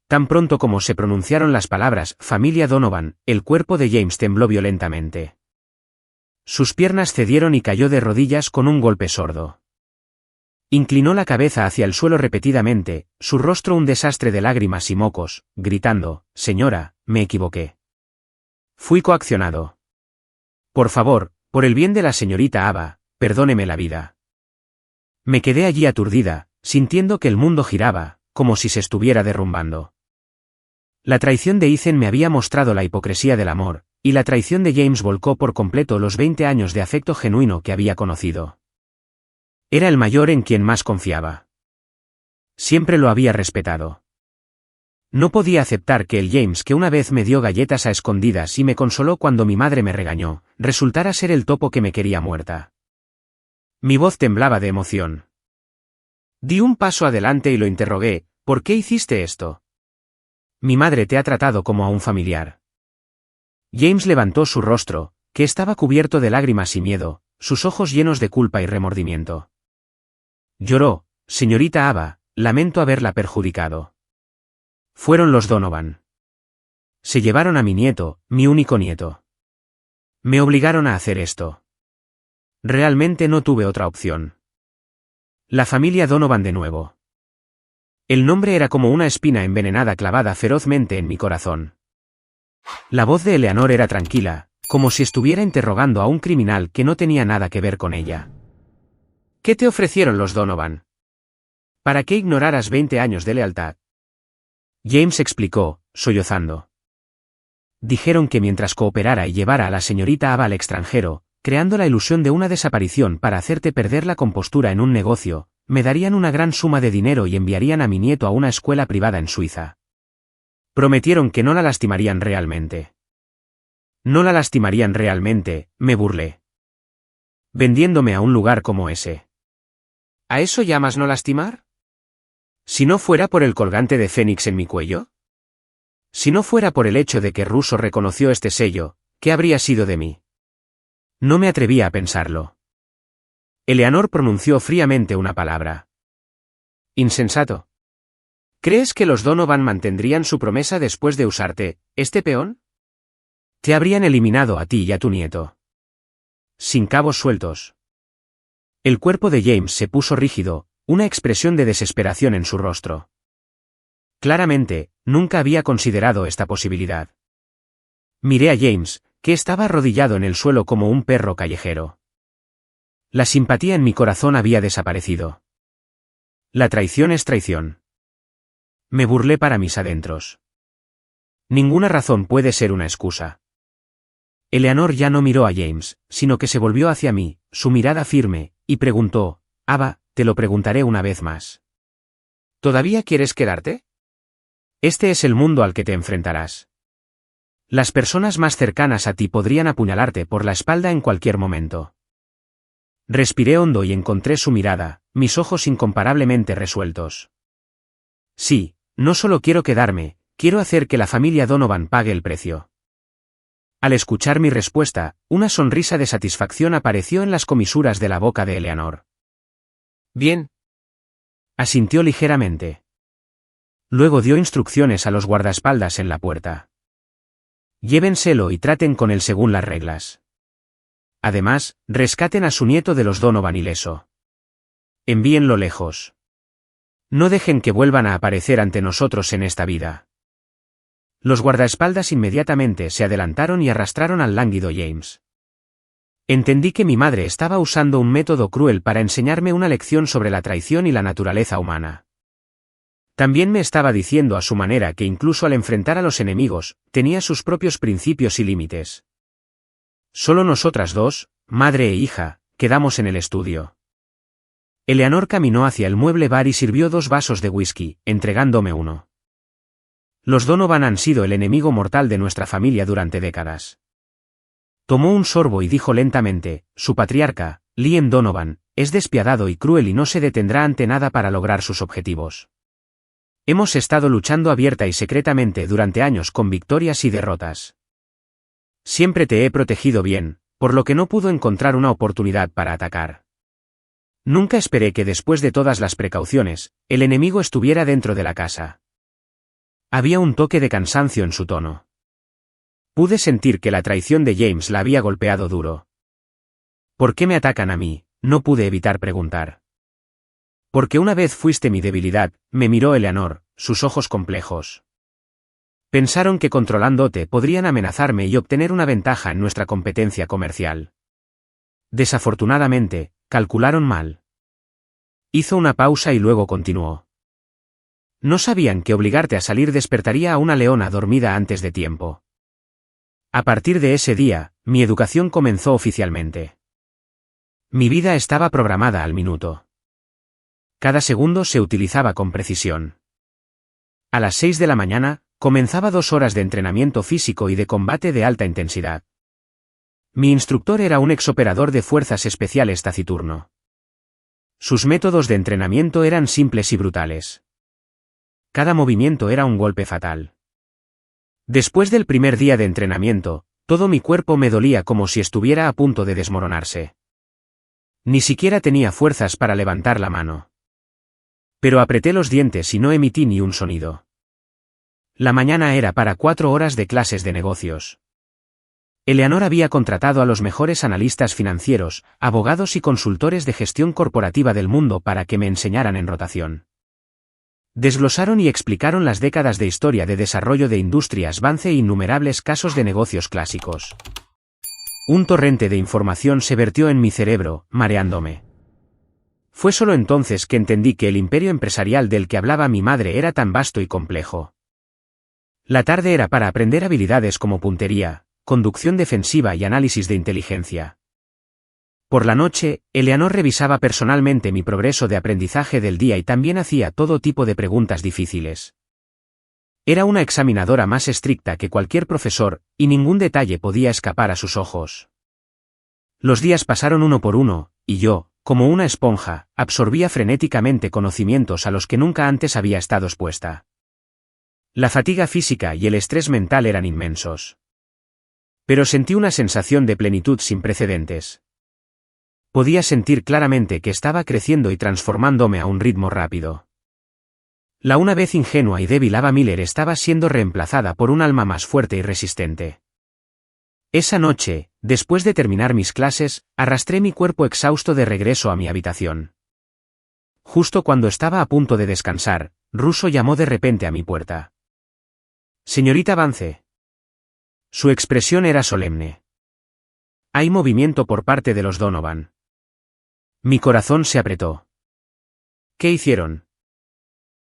Tan pronto como se pronunciaron las palabras familia Donovan, el cuerpo de James tembló violentamente. Sus piernas cedieron y cayó de rodillas con un golpe sordo. Inclinó la cabeza hacia el suelo repetidamente, su rostro un desastre de lágrimas y mocos, gritando, «Señora, me equivoqué. Fui coaccionado. Por favor, por el bien de la señorita Ava, perdóneme la vida». Me quedé allí aturdida, sintiendo que el mundo giraba, como si se estuviera derrumbando. La traición de Ethan me había mostrado la hipocresía del amor, y la traición de James volcó por completo los 20 años de afecto genuino que había conocido. Era el mayor en quien más confiaba. Siempre lo había respetado. No podía aceptar que el James que una vez me dio galletas a escondidas y me consoló cuando mi madre me regañó, resultara ser el topo que me quería muerta. Mi voz temblaba de emoción. Di un paso adelante y lo interrogué, ¿por qué hiciste esto? Mi madre te ha tratado como a un familiar. James levantó su rostro, que estaba cubierto de lágrimas y miedo, sus ojos llenos de culpa y remordimiento. Lloró, señorita Ava, lamento haberla perjudicado. Fueron los Donovan. Se llevaron a mi nieto, mi único nieto. Me obligaron a hacer esto. Realmente no tuve otra opción. La familia Donovan de nuevo. El nombre era como una espina envenenada clavada ferozmente en mi corazón. La voz de Eleanor era tranquila, como si estuviera interrogando a un criminal que no tenía nada que ver con ella. ¿Qué te ofrecieron los Donovan? ¿Para qué ignoraras 20 años de lealtad? James explicó, sollozando. Dijeron que mientras cooperara y llevara a la señorita Ava al extranjero, creando la ilusión de una desaparición para hacerte perder la compostura en un negocio, me darían una gran suma de dinero y enviarían a mi nieto a una escuela privada en Suiza. Prometieron que no la lastimarían realmente. No la lastimarían realmente, me burlé. Vendiéndome a un lugar como ese. ¿A eso llamas no lastimar? Si no fuera por el colgante de Fénix en mi cuello. Si no fuera por el hecho de que Russo reconoció este sello, ¿qué habría sido de mí? No me atrevía a pensarlo. Eleanor pronunció fríamente una palabra. Insensato. ¿Crees que los Donovan mantendrían su promesa después de usarte, este peón? Te habrían eliminado a ti y a tu nieto. Sin cabos sueltos. El cuerpo de James se puso rígido, una expresión de desesperación en su rostro. Claramente, nunca había considerado esta posibilidad. Miré a James, que estaba arrodillado en el suelo como un perro callejero. La simpatía en mi corazón había desaparecido. La traición es traición. Me burlé para mis adentros. Ninguna razón puede ser una excusa. Eleanor ya no miró a James, sino que se volvió hacia mí, su mirada firme, y preguntó, Ava, te lo preguntaré una vez más. ¿Todavía quieres quedarte? Este es el mundo al que te enfrentarás. Las personas más cercanas a ti podrían apuñalarte por la espalda en cualquier momento. Respiré hondo y encontré su mirada, mis ojos incomparablemente resueltos. Sí, no solo quiero quedarme, quiero hacer que la familia Donovan pague el precio. Al escuchar mi respuesta, una sonrisa de satisfacción apareció en las comisuras de la boca de Eleanor. Bien. Asintió ligeramente. Luego dio instrucciones a los guardaespaldas en la puerta. Llévenselo y traten con él según las reglas. Además, rescaten a su nieto de los Donovan ileso. Envíenlo lejos. No dejen que vuelvan a aparecer ante nosotros en esta vida. Los guardaespaldas inmediatamente se adelantaron y arrastraron al lánguido James. Entendí que mi madre estaba usando un método cruel para enseñarme una lección sobre la traición y la naturaleza humana. También me estaba diciendo a su manera que incluso al enfrentar a los enemigos, tenía sus propios principios y límites. Solo nosotras dos, madre e hija, quedamos en el estudio. Eleanor caminó hacia el mueble bar y sirvió 2 vasos de whisky, entregándome uno. Los Donovan han sido el enemigo mortal de nuestra familia durante décadas. Tomó un sorbo y dijo lentamente, su patriarca, Liam Donovan, es despiadado y cruel y no se detendrá ante nada para lograr sus objetivos. Hemos estado luchando abierta y secretamente durante años con victorias y derrotas. Siempre te he protegido bien, por lo que no pudo encontrar una oportunidad para atacar. Nunca esperé que después de todas las precauciones, el enemigo estuviera dentro de la casa. Había un toque de cansancio en su tono. Pude sentir que la traición de James la había golpeado duro. ¿Por qué me atacan a mí?, no pude evitar preguntar. Porque una vez fuiste mi debilidad, me miró Eleanor, sus ojos complejos. Pensaron que controlándote podrían amenazarme y obtener una ventaja en nuestra competencia comercial. Desafortunadamente, calcularon mal. Hizo una pausa y luego continuó. No sabían que obligarte a salir despertaría a una leona dormida antes de tiempo. A partir de ese día, mi educación comenzó oficialmente. Mi vida estaba programada al minuto. Cada segundo se utilizaba con precisión. A las 6 de la mañana, comenzaba 2 horas de entrenamiento físico y de combate de alta intensidad. Mi instructor era un exoperador de fuerzas especiales taciturno. Sus métodos de entrenamiento eran simples y brutales. Cada movimiento era un golpe fatal. Después del primer día de entrenamiento, todo mi cuerpo me dolía como si estuviera a punto de desmoronarse. Ni siquiera tenía fuerzas para levantar la mano. Pero apreté los dientes y no emití ni un sonido. La mañana era para 4 horas de clases de negocios. Eleanor había contratado a los mejores analistas financieros, abogados y consultores de gestión corporativa del mundo para que me enseñaran en rotación. Desglosaron y explicaron las décadas de historia de desarrollo de Industrias Vance e innumerables casos de negocios clásicos. Un torrente de información se vertió en mi cerebro, mareándome. Fue solo entonces que entendí que el imperio empresarial del que hablaba mi madre era tan vasto y complejo. La tarde era para aprender habilidades como puntería, conducción defensiva y análisis de inteligencia. Por la noche, Eleanor revisaba personalmente mi progreso de aprendizaje del día y también hacía todo tipo de preguntas difíciles. Era una examinadora más estricta que cualquier profesor, y ningún detalle podía escapar a sus ojos. Los días pasaron uno por uno, y yo, como una esponja, absorbía frenéticamente conocimientos a los que nunca antes había estado expuesta. La fatiga física y el estrés mental eran inmensos. Pero sentí una sensación de plenitud sin precedentes. Podía sentir claramente que estaba creciendo y transformándome a un ritmo rápido. La una vez ingenua y débil Ava Miller estaba siendo reemplazada por un alma más fuerte y resistente. Esa noche, después de terminar mis clases, arrastré mi cuerpo exhausto de regreso a mi habitación. Justo cuando estaba a punto de descansar, Russo llamó de repente a mi puerta. «Señorita Vance». Su expresión era solemne. «Hay movimiento por parte de los Donovan». Mi corazón se apretó. «¿Qué hicieron?»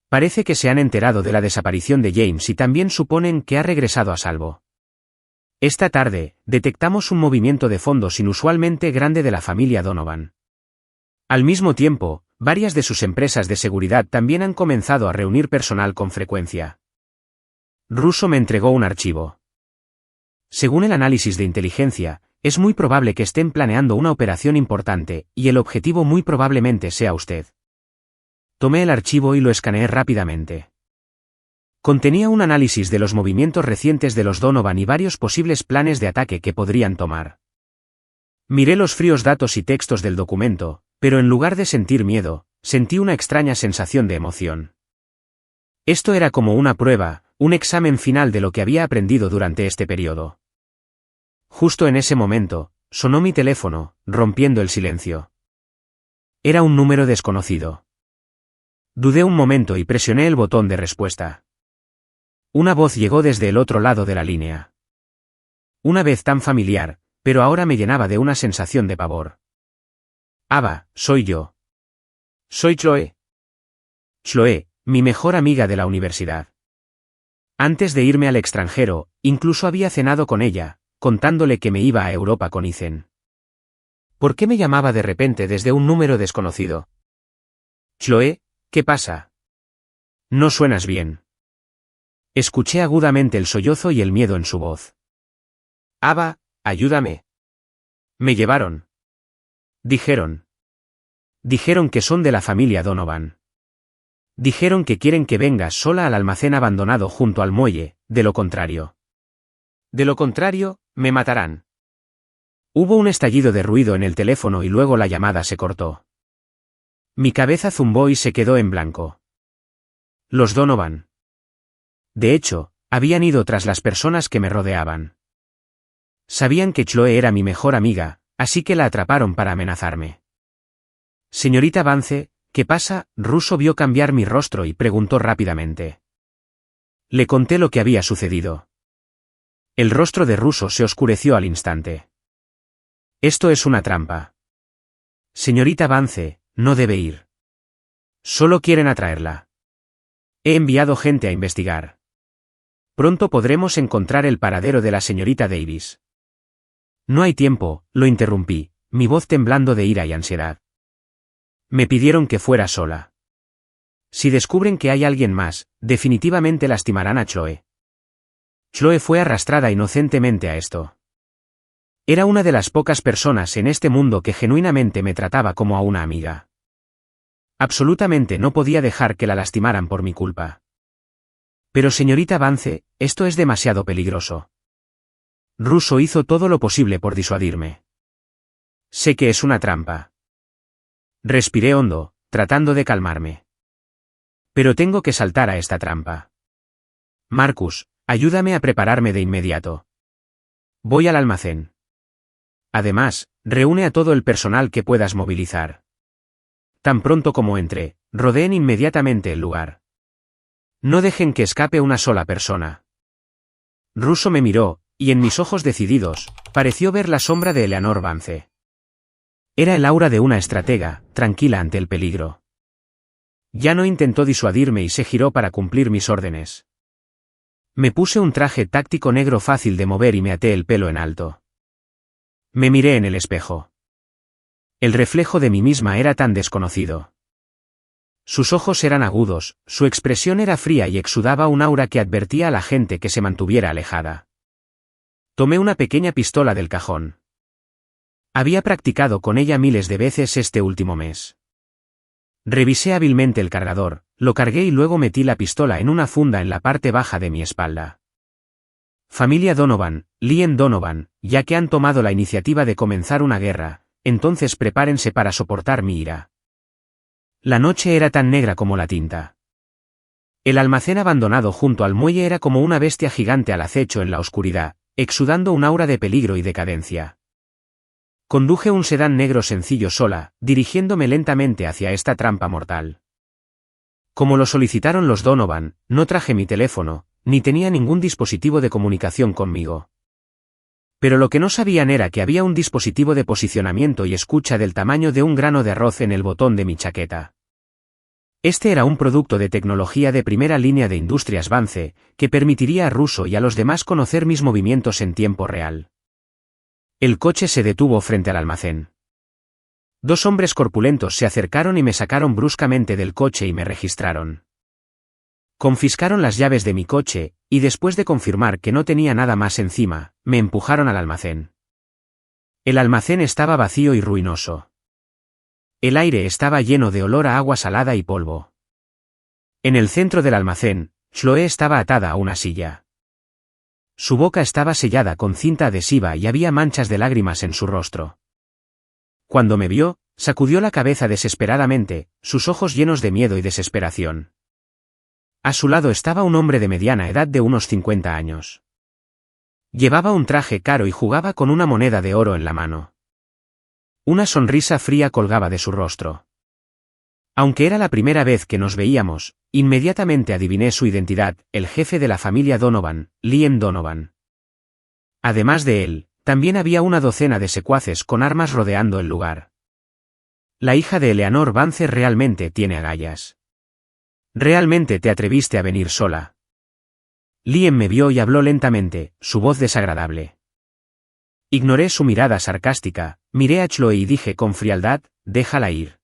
«Parece que se han enterado de la desaparición de James y también suponen que ha regresado a salvo. Esta tarde, detectamos un movimiento de fondos inusualmente grande de la familia Donovan. Al mismo tiempo, varias de sus empresas de seguridad también han comenzado a reunir personal con frecuencia». Russo me entregó un archivo. «Según el análisis de inteligencia, es muy probable que estén planeando una operación importante, y el objetivo muy probablemente sea usted». Tomé el archivo y lo escaneé rápidamente. Contenía un análisis de los movimientos recientes de los Donovan y varios posibles planes de ataque que podrían tomar. Miré los fríos datos y textos del documento, pero en lugar de sentir miedo, sentí una extraña sensación de emoción. Esto era como una prueba, un examen final de lo que había aprendido durante este periodo. Justo en ese momento, sonó mi teléfono, rompiendo el silencio. Era un número desconocido. Dudé un momento y presioné el botón de respuesta. Una voz llegó desde el otro lado de la línea. Una vez tan familiar, pero ahora me llenaba de una sensación de pavor. «Ava, soy yo. Soy Chloe». Chloe, mi mejor amiga de la universidad. Antes de irme al extranjero, incluso había cenado con ella, contándole que me iba a Europa con Ethan. ¿Por qué me llamaba de repente desde un número desconocido? «Chloe, ¿qué pasa? No suenas bien». Escuché agudamente el sollozo y el miedo en su voz. «Ava, ayúdame». «Me llevaron». «Dijeron». «Dijeron que son de la familia Donovan». «Dijeron que quieren que vengas sola al almacén abandonado junto al muelle, de lo contrario». «De lo contrario, me matarán». Hubo un estallido de ruido en el teléfono y luego la llamada se cortó. Mi cabeza zumbó y se quedó en blanco. Los Donovan. De hecho, habían ido tras las personas que me rodeaban. Sabían que Chloe era mi mejor amiga, así que la atraparon para amenazarme. «Señorita Vance, ¿qué pasa?». Russo vio cambiar mi rostro y preguntó rápidamente. Le conté lo que había sucedido. El rostro de Russo se oscureció al instante. «Esto es una trampa. Señorita Vance, no debe ir. Solo quieren atraerla. He enviado gente a investigar. Pronto podremos encontrar el paradero de la señorita Davis». «No hay tiempo», lo interrumpí, mi voz temblando de ira y ansiedad. «Me pidieron que fuera sola. Si descubren que hay alguien más, definitivamente lastimarán a Chloe». Chloe fue arrastrada inocentemente a esto. Era una de las pocas personas en este mundo que genuinamente me trataba como a una amiga. Absolutamente no podía dejar que la lastimaran por mi culpa. «Pero señorita Vance, esto es demasiado peligroso». Russo hizo todo lo posible por disuadirme. «Sé que es una trampa». Respiré hondo, tratando de calmarme. «Pero tengo que saltar a esta trampa. Marcus, ayúdame a prepararme de inmediato. Voy al almacén. Además, reúne a todo el personal que puedas movilizar». Tan pronto como entré, rodeé inmediatamente el lugar. No dejen que escape una sola persona. Russo me miró, y en mis ojos decididos, pareció ver la sombra de Eleanor Vance. Era el aura de una estratega, tranquila ante el peligro. Ya no intentó disuadirme y se giró para cumplir mis órdenes. Me puse un traje táctico negro fácil de mover y me até el pelo en alto. Me miré en el espejo. El reflejo de mí misma era tan desconocido. Sus ojos eran agudos, su expresión era fría y exudaba un aura que advertía a la gente que se mantuviera alejada. Tomé una pequeña pistola del cajón. Había practicado con ella miles de veces este último mes. Revisé hábilmente el cargador, lo cargué y luego metí la pistola en una funda en la parte baja de mi espalda. Familia Donovan, Liam Donovan, ya que han tomado la iniciativa de comenzar una guerra, entonces prepárense para soportar mi ira. La noche era tan negra como la tinta. El almacén abandonado junto al muelle era como una bestia gigante al acecho en la oscuridad, exudando un aura de peligro y decadencia. Conduje un sedán negro sencillo sola, dirigiéndome lentamente hacia esta trampa mortal. Como lo solicitaron los Donovan, no traje mi teléfono, ni tenía ningún dispositivo de comunicación conmigo. Pero lo que no sabían era que había un dispositivo de posicionamiento y escucha del tamaño de un grano de arroz en el botón de mi chaqueta. Este era un producto de tecnología de primera línea de Industrias Vance, que permitiría a Russo y a los demás conocer mis movimientos en tiempo real. El coche se detuvo frente al almacén. Dos hombres corpulentos se acercaron y me sacaron bruscamente del coche y me registraron. Confiscaron las llaves de mi coche, y después de confirmar que no tenía nada más encima, me empujaron al almacén. El almacén estaba vacío y ruinoso. El aire estaba lleno de olor a agua salada y polvo. En el centro del almacén, Chloe estaba atada a una silla. Su boca estaba sellada con cinta adhesiva y había manchas de lágrimas en su rostro. Cuando me vio, sacudió la cabeza desesperadamente, sus ojos llenos de miedo y desesperación. A su lado estaba un hombre de mediana edad de unos 50 años. Llevaba un traje caro y jugaba con una moneda de oro en la mano. Una sonrisa fría colgaba de su rostro. Aunque era la primera vez que nos veíamos, inmediatamente adiviné su identidad, el jefe de la familia Donovan, Liam Donovan. Además de él, también había una docena de secuaces con armas rodeando el lugar. La hija de Eleanor Vance realmente tiene agallas. ¿Realmente te atreviste a venir sola? Liam me vio y habló lentamente, su voz desagradable. Ignoré su mirada sarcástica, miré a Chloe y dije con frialdad, déjala ir.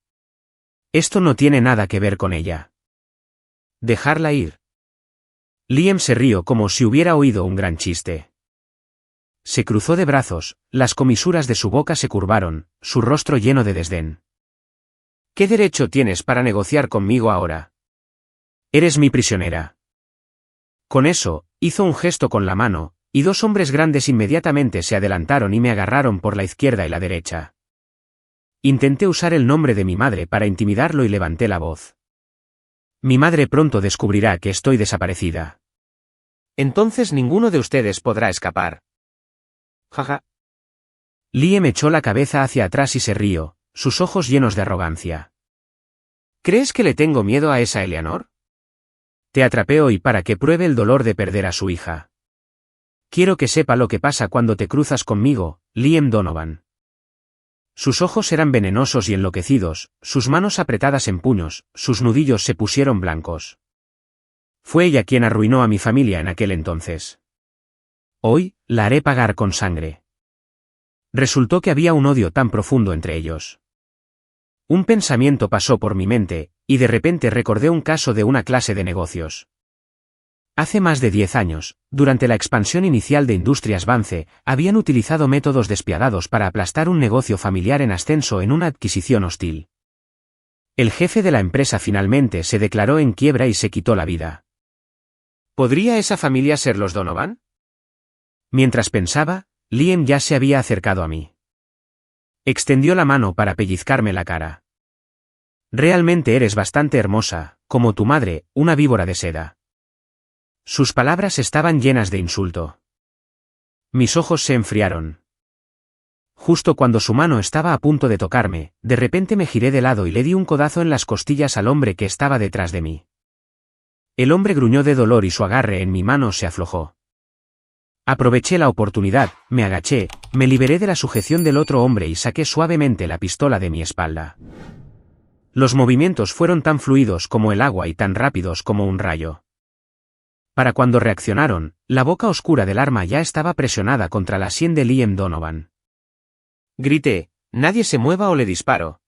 Esto no tiene nada que ver con ella. ¿Dejarla ir? Liam se rió como si hubiera oído un gran chiste. Se cruzó de brazos, las comisuras de su boca se curvaron, su rostro lleno de desdén. ¿Qué derecho tienes para negociar conmigo ahora? Eres mi prisionera. Con eso, hizo un gesto con la mano, y dos hombres grandes inmediatamente se adelantaron y me agarraron por la izquierda y la derecha. Intenté usar el nombre de mi madre para intimidarlo y levanté la voz. Mi madre pronto descubrirá que estoy desaparecida. Entonces ninguno de ustedes podrá escapar. Jaja. Liam echó la cabeza hacia atrás y se rió, sus ojos llenos de arrogancia. ¿Crees que le tengo miedo a esa Eleanor? Te atrapé hoy para que pruebe el dolor de perder a su hija. Quiero que sepa lo que pasa cuando te cruzas conmigo, Liam Donovan. Sus ojos eran venenosos y enloquecidos, sus manos apretadas en puños, sus nudillos se pusieron blancos. Fue ella quien arruinó a mi familia en aquel entonces. Hoy, la haré pagar con sangre. Resultó que había un odio tan profundo entre ellos. Un pensamiento pasó por mi mente, y de repente recordé un caso de una clase de negocios. Hace más de 10 años, durante la expansión inicial de Industrias Vance, habían utilizado métodos despiadados para aplastar un negocio familiar en ascenso en una adquisición hostil. El jefe de la empresa finalmente se declaró en quiebra y se quitó la vida. ¿Podría esa familia ser los Donovan? Mientras pensaba, Liam ya se había acercado a mí. Extendió la mano para pellizcarme la cara. Realmente eres bastante hermosa, como tu madre, una víbora de seda. Sus palabras estaban llenas de insulto. Mis ojos se enfriaron. Justo cuando su mano estaba a punto de tocarme, de repente me giré de lado y le di un codazo en las costillas al hombre que estaba detrás de mí. El hombre gruñó de dolor y su agarre en mi mano se aflojó. Aproveché la oportunidad, me agaché, me liberé de la sujeción del otro hombre y saqué suavemente la pistola de mi espalda. Los movimientos fueron tan fluidos como el agua y tan rápidos como un rayo. Para cuando reaccionaron, la boca oscura del arma ya estaba presionada contra la sien de Liam Donovan. Grité, «Nadie se mueva o le disparo».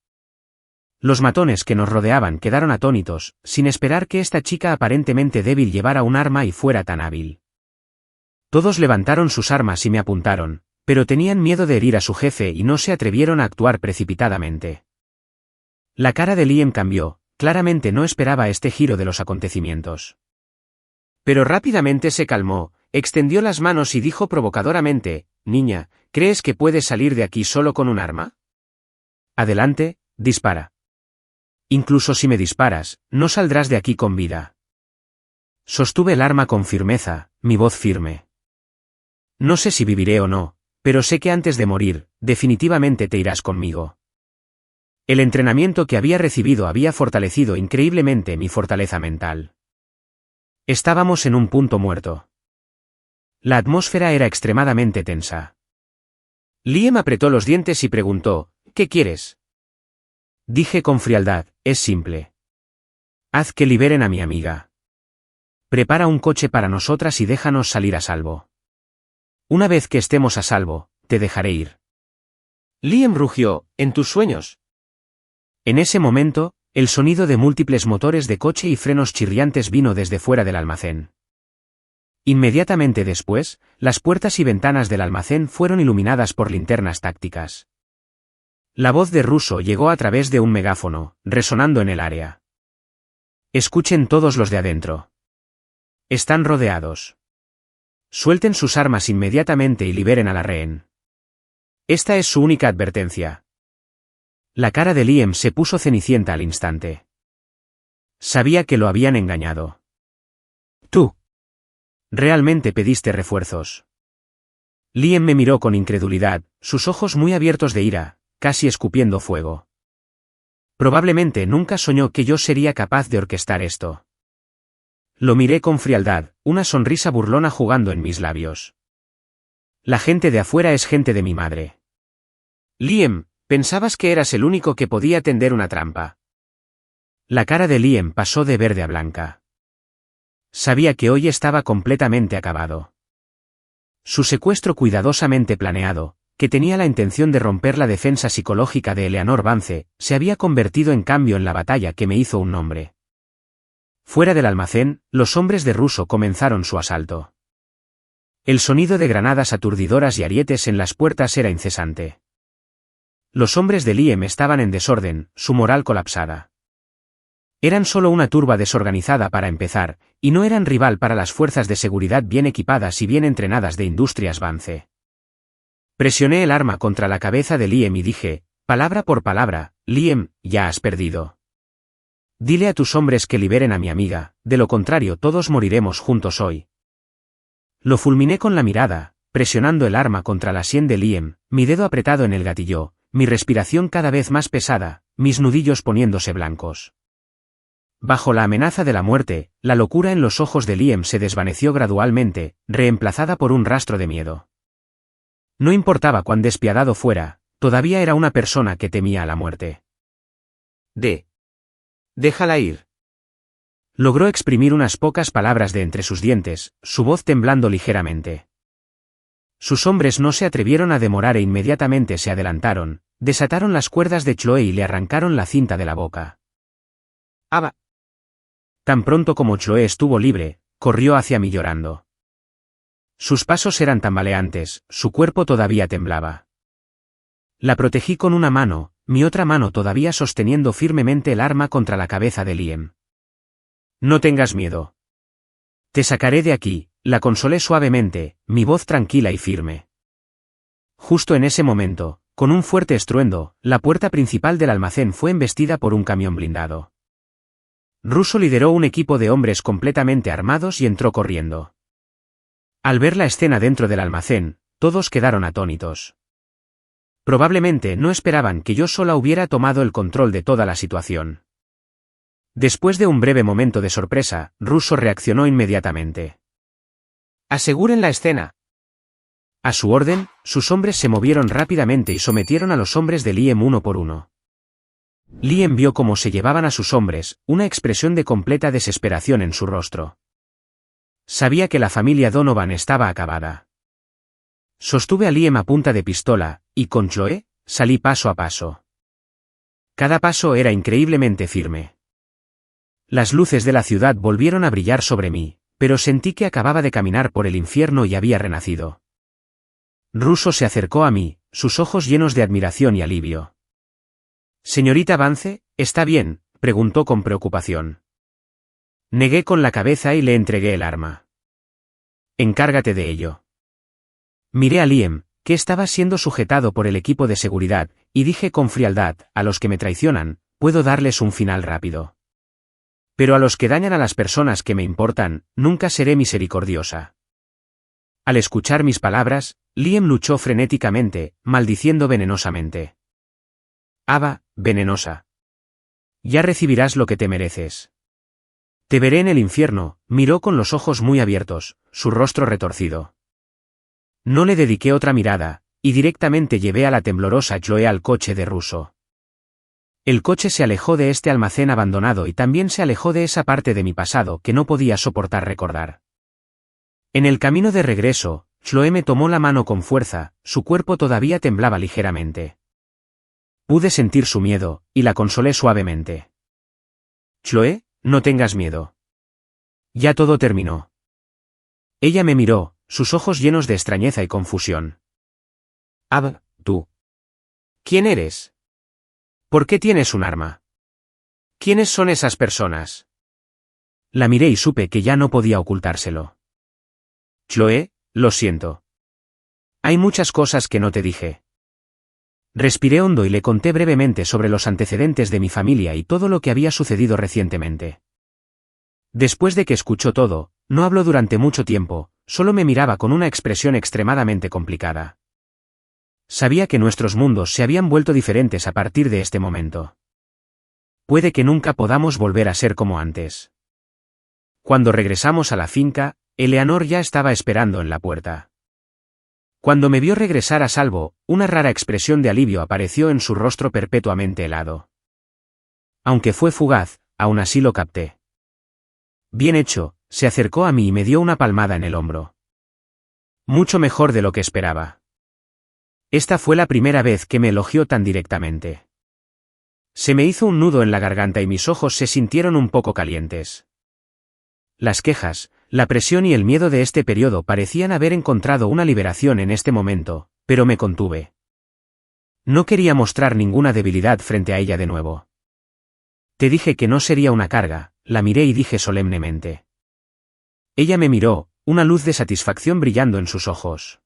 Los matones que nos rodeaban quedaron atónitos, sin esperar que esta chica aparentemente débil llevara un arma y fuera tan hábil. Todos levantaron sus armas y me apuntaron, pero tenían miedo de herir a su jefe y no se atrevieron a actuar precipitadamente. La cara de Liam cambió, claramente no esperaba este giro de los acontecimientos. Pero rápidamente se calmó, extendió las manos y dijo provocadoramente, «Niña, ¿crees que puedes salir de aquí solo con un arma? Adelante, dispara. Incluso si me disparas, no saldrás de aquí con vida». Sostuve el arma con firmeza, mi voz firme. «No sé si viviré o no, pero sé que antes de morir, definitivamente te irás conmigo». El entrenamiento que había recibido había fortalecido increíblemente mi fortaleza mental. Estábamos en un punto muerto. La atmósfera era extremadamente tensa. Liam apretó los dientes y preguntó, «¿Qué quieres?». Dije con frialdad, «Es simple. Haz que liberen a mi amiga. Prepara un coche para nosotras y déjanos salir a salvo. Una vez que estemos a salvo, te dejaré ir». Liam rugió, «¿En tus sueños?». En ese momento, el sonido de múltiples motores de coche y frenos chirriantes vino desde fuera del almacén. Inmediatamente después, las puertas y ventanas del almacén fueron iluminadas por linternas tácticas. La voz de Russo llegó a través de un megáfono, resonando en el área. «Escuchen todos los de adentro. Están rodeados. Suelten sus armas inmediatamente y liberen a la rehén. Esta es su única advertencia». La cara de Liam se puso cenicienta al instante. Sabía que lo habían engañado. «¿Tú realmente pediste refuerzos?». Liam me miró con incredulidad, sus ojos muy abiertos de ira, casi escupiendo fuego. Probablemente nunca soñó que yo sería capaz de orquestar esto. Lo miré con frialdad, una sonrisa burlona jugando en mis labios. «La gente de afuera es gente de mi madre». «Liam, pensabas que eras el único que podía tender una trampa». La cara de Liam pasó de verde a blanca. Sabía que hoy estaba completamente acabado. Su secuestro cuidadosamente planeado, que tenía la intención de romper la defensa psicológica de Eleanor Vance, se había convertido en cambio en la batalla que me hizo un nombre. Fuera del almacén, los hombres de Russo comenzaron su asalto. El sonido de granadas aturdidoras y arietes en las puertas era incesante. Los hombres de Liam estaban en desorden, su moral colapsada. Eran solo una turba desorganizada para empezar, y no eran rival para las fuerzas de seguridad bien equipadas y bien entrenadas de Industrias Vance. Presioné el arma contra la cabeza de Liam y dije, palabra por palabra, «Liam, ya has perdido. Dile a tus hombres que liberen a mi amiga, de lo contrario todos moriremos juntos hoy». Lo fulminé con la mirada, presionando el arma contra la sien de Liam, mi dedo apretado en el gatillo, mi respiración cada vez más pesada, mis nudillos poniéndose blancos. Bajo la amenaza de la muerte, la locura en los ojos de Liam se desvaneció gradualmente, reemplazada por un rastro de miedo. No importaba cuán despiadado fuera, todavía era una persona que temía a la muerte. Déjala ir. Logró exprimir unas pocas palabras de entre sus dientes, su voz temblando ligeramente. Sus hombres no se atrevieron a demorar e inmediatamente se adelantaron, desataron las cuerdas de Chloe y le arrancaron la cinta de la boca. «Aba». Tan pronto como Chloe estuvo libre, corrió hacia mí llorando. Sus pasos eran tambaleantes, su cuerpo todavía temblaba. La protegí con una mano, mi otra mano todavía sosteniendo firmemente el arma contra la cabeza de Liam. «No tengas miedo. Te sacaré de aquí», la consolé suavemente, mi voz tranquila y firme. Justo en ese momento, con un fuerte estruendo, la puerta principal del almacén fue embestida por un camión blindado. Russo lideró un equipo de hombres completamente armados y entró corriendo. Al ver la escena dentro del almacén, todos quedaron atónitos. Probablemente no esperaban que yo sola hubiera tomado el control de toda la situación. Después de un breve momento de sorpresa, Russo reaccionó inmediatamente. «Aseguren la escena». A su orden, sus hombres se movieron rápidamente y sometieron a los hombres de Liam uno por uno. Liam vio cómo se llevaban a sus hombres, una expresión de completa desesperación en su rostro. Sabía que la familia Donovan estaba acabada. Sostuve a Liam a punta de pistola, y con Chloe, salí paso a paso. Cada paso era increíblemente firme. Las luces de la ciudad volvieron a brillar sobre mí, pero sentí que acababa de caminar por el infierno y había renacido. Russo se acercó a mí, sus ojos llenos de admiración y alivio. «Señorita Vance, ¿está bien?», preguntó con preocupación. Negué con la cabeza y le entregué el arma. «Encárgate de ello». Miré a Liam, que estaba siendo sujetado por el equipo de seguridad, y dije con frialdad: «A los que me traicionan, puedo darles un final rápido. Pero a los que dañan a las personas que me importan, nunca seré misericordiosa». Al escuchar mis palabras, Liam luchó frenéticamente, maldiciendo venenosamente. «Ava, venenosa. Ya recibirás lo que te mereces. Te veré en el infierno», miró con los ojos muy abiertos, su rostro retorcido. No le dediqué otra mirada, y directamente llevé a la temblorosa Chloe al coche de Russo. El coche se alejó de este almacén abandonado y también se alejó de esa parte de mi pasado que no podía soportar recordar. En el camino de regreso, Chloe me tomó la mano con fuerza, su cuerpo todavía temblaba ligeramente. Pude sentir su miedo, y la consolé suavemente. «Chloe, no tengas miedo. Ya todo terminó». Ella me miró, sus ojos llenos de extrañeza y confusión. «Ab, tú. ¿Quién eres? ¿Por qué tienes un arma? ¿Quiénes son esas personas?» La miré y supe que ya no podía ocultárselo. «Chloe, lo siento. Hay muchas cosas que no te dije». Respiré hondo y le conté brevemente sobre los antecedentes de mi familia y todo lo que había sucedido recientemente. Después de que escuchó todo, no habló durante mucho tiempo, solo me miraba con una expresión extremadamente complicada. Sabía que nuestros mundos se habían vuelto diferentes a partir de este momento. Puede que nunca podamos volver a ser como antes. Cuando regresamos a la finca, Eleanor ya estaba esperando en la puerta. Cuando me vio regresar a salvo, una rara expresión de alivio apareció en su rostro perpetuamente helado. Aunque fue fugaz, aún así lo capté. «Bien hecho», se acercó a mí y me dio una palmada en el hombro. Mucho mejor de lo que esperaba. Esta fue la primera vez que me elogió tan directamente. Se me hizo un nudo en la garganta y mis ojos se sintieron un poco calientes. Las quejas, la presión y el miedo de este periodo parecían haber encontrado una liberación en este momento, pero me contuve. No quería mostrar ninguna debilidad frente a ella de nuevo. «Te dije que no sería una carga», la miré y dije solemnemente. Ella me miró, una luz de satisfacción brillando en sus ojos.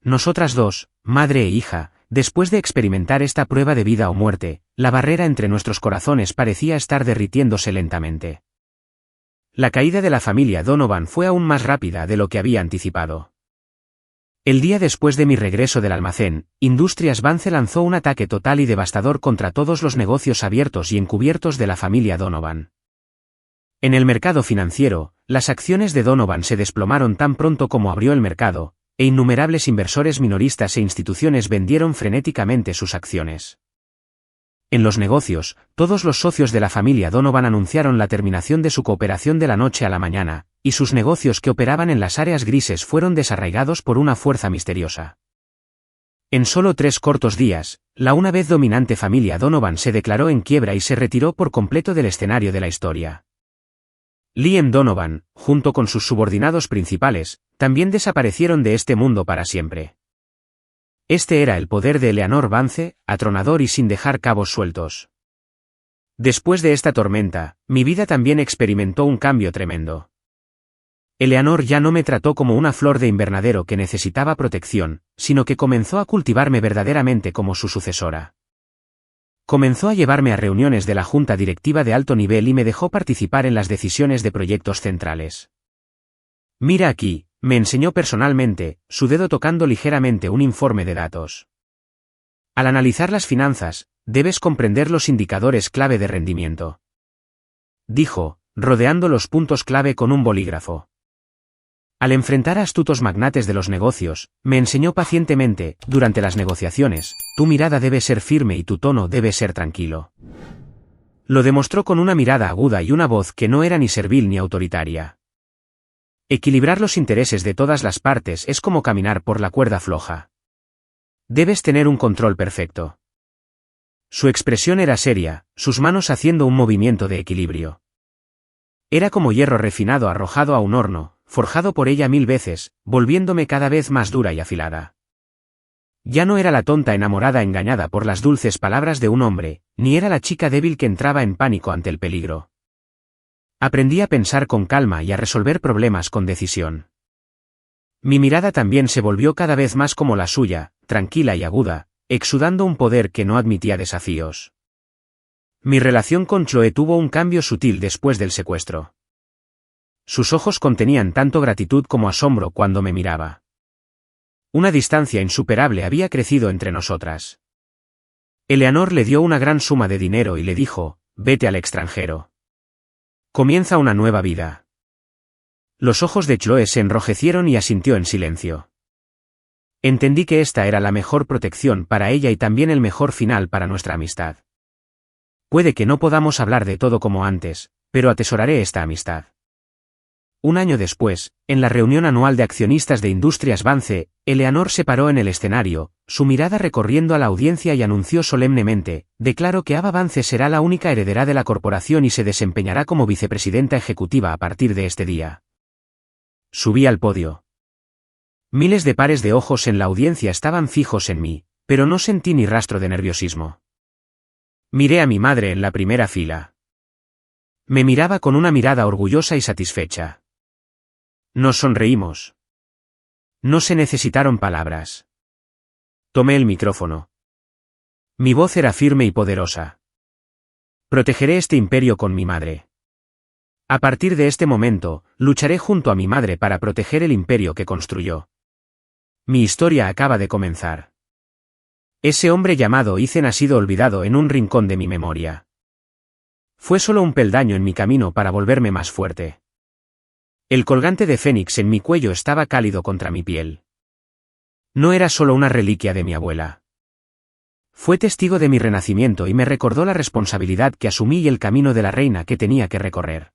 Nosotras dos, madre e hija, después de experimentar esta prueba de vida o muerte, la barrera entre nuestros corazones parecía estar derritiéndose lentamente. La caída de la familia Donovan fue aún más rápida de lo que había anticipado. El día después de mi regreso del almacén, Industrias Vance lanzó un ataque total y devastador contra todos los negocios abiertos y encubiertos de la familia Donovan. En el mercado financiero, las acciones de Donovan se desplomaron tan pronto como abrió el mercado, e innumerables inversores minoristas e instituciones vendieron frenéticamente sus acciones. En los negocios, todos los socios de la familia Donovan anunciaron la terminación de su cooperación de la noche a la mañana, y sus negocios que operaban en las áreas grises fueron desarraigados por una fuerza misteriosa. En solo 3 cortos días, la una vez dominante familia Donovan se declaró en quiebra y se retiró por completo del escenario de la historia. Liam Donovan, junto con sus subordinados principales, también desaparecieron de este mundo para siempre. Este era el poder de Eleanor Vance, atronador y sin dejar cabos sueltos. Después de esta tormenta, mi vida también experimentó un cambio tremendo. Eleanor ya no me trató como una flor de invernadero que necesitaba protección, sino que comenzó a cultivarme verdaderamente como su sucesora. Comenzó a llevarme a reuniones de la junta directiva de alto nivel y me dejó participar en las decisiones de proyectos centrales. «Mira aquí», me enseñó personalmente, su dedo tocando ligeramente un informe de datos. «Al analizar las finanzas, debes comprender los indicadores clave de rendimiento. dijo, rodeando los puntos clave con un bolígrafo. Al enfrentar a astutos magnates de los negocios, me enseñó pacientemente, durante las negociaciones, tu mirada debe ser firme y tu tono debe ser tranquilo. Lo demostró con una mirada aguda y una voz que no era ni servil ni autoritaria. Equilibrar los intereses de todas las partes es como caminar por la cuerda floja. Debes tener un control perfecto. Su expresión era seria, sus manos haciendo un movimiento de equilibrio. Era como hierro refinado arrojado a un horno, forjado por ella 1000 veces, volviéndome cada vez más dura y afilada. Ya no era la tonta enamorada engañada por las dulces palabras de un hombre, ni era la chica débil que entraba en pánico ante el peligro. Aprendí a pensar con calma y a resolver problemas con decisión. Mi mirada también se volvió cada vez más como la suya, tranquila y aguda, exudando un poder que no admitía desafíos. Mi relación con Chloe tuvo un cambio sutil después del secuestro. Sus ojos contenían tanto gratitud como asombro cuando me miraba. Una distancia insuperable había crecido entre nosotras. Eleanor le dio una gran suma de dinero y le dijo, vete al extranjero. Comienza una nueva vida. Los ojos de Chloe se enrojecieron y asintió en silencio. Entendí que esta era la mejor protección para ella y también el mejor final para nuestra amistad. Puede que no podamos hablar de todo como antes, pero atesoraré esta amistad. Un año después, en la reunión anual de accionistas de Industrias Vance, Eleanor se paró en el escenario, su mirada recorriendo a la audiencia y anunció solemnemente, declaro que Ava Vance será la única heredera de la corporación y se desempeñará como vicepresidenta ejecutiva a partir de este día. Subí al podio. Miles de pares de ojos en la audiencia estaban fijos en mí, pero no sentí ni rastro de nerviosismo. Miré a mi madre en la primera fila. Me miraba con una mirada orgullosa y satisfecha. Nos sonreímos. No se necesitaron palabras. Tomé el micrófono. Mi voz era firme y poderosa. Protegeré este imperio con mi madre. A partir de este momento, lucharé junto a mi madre para proteger el imperio que construyó. Mi historia acaba de comenzar. Ese hombre llamado Ethan ha sido olvidado en un rincón de mi memoria. Fue solo un peldaño en mi camino para volverme más fuerte. El colgante de fénix en mi cuello estaba cálido contra mi piel. No era solo una reliquia de mi abuela. Fue testigo de mi renacimiento y me recordó la responsabilidad que asumí y el camino de la reina que tenía que recorrer.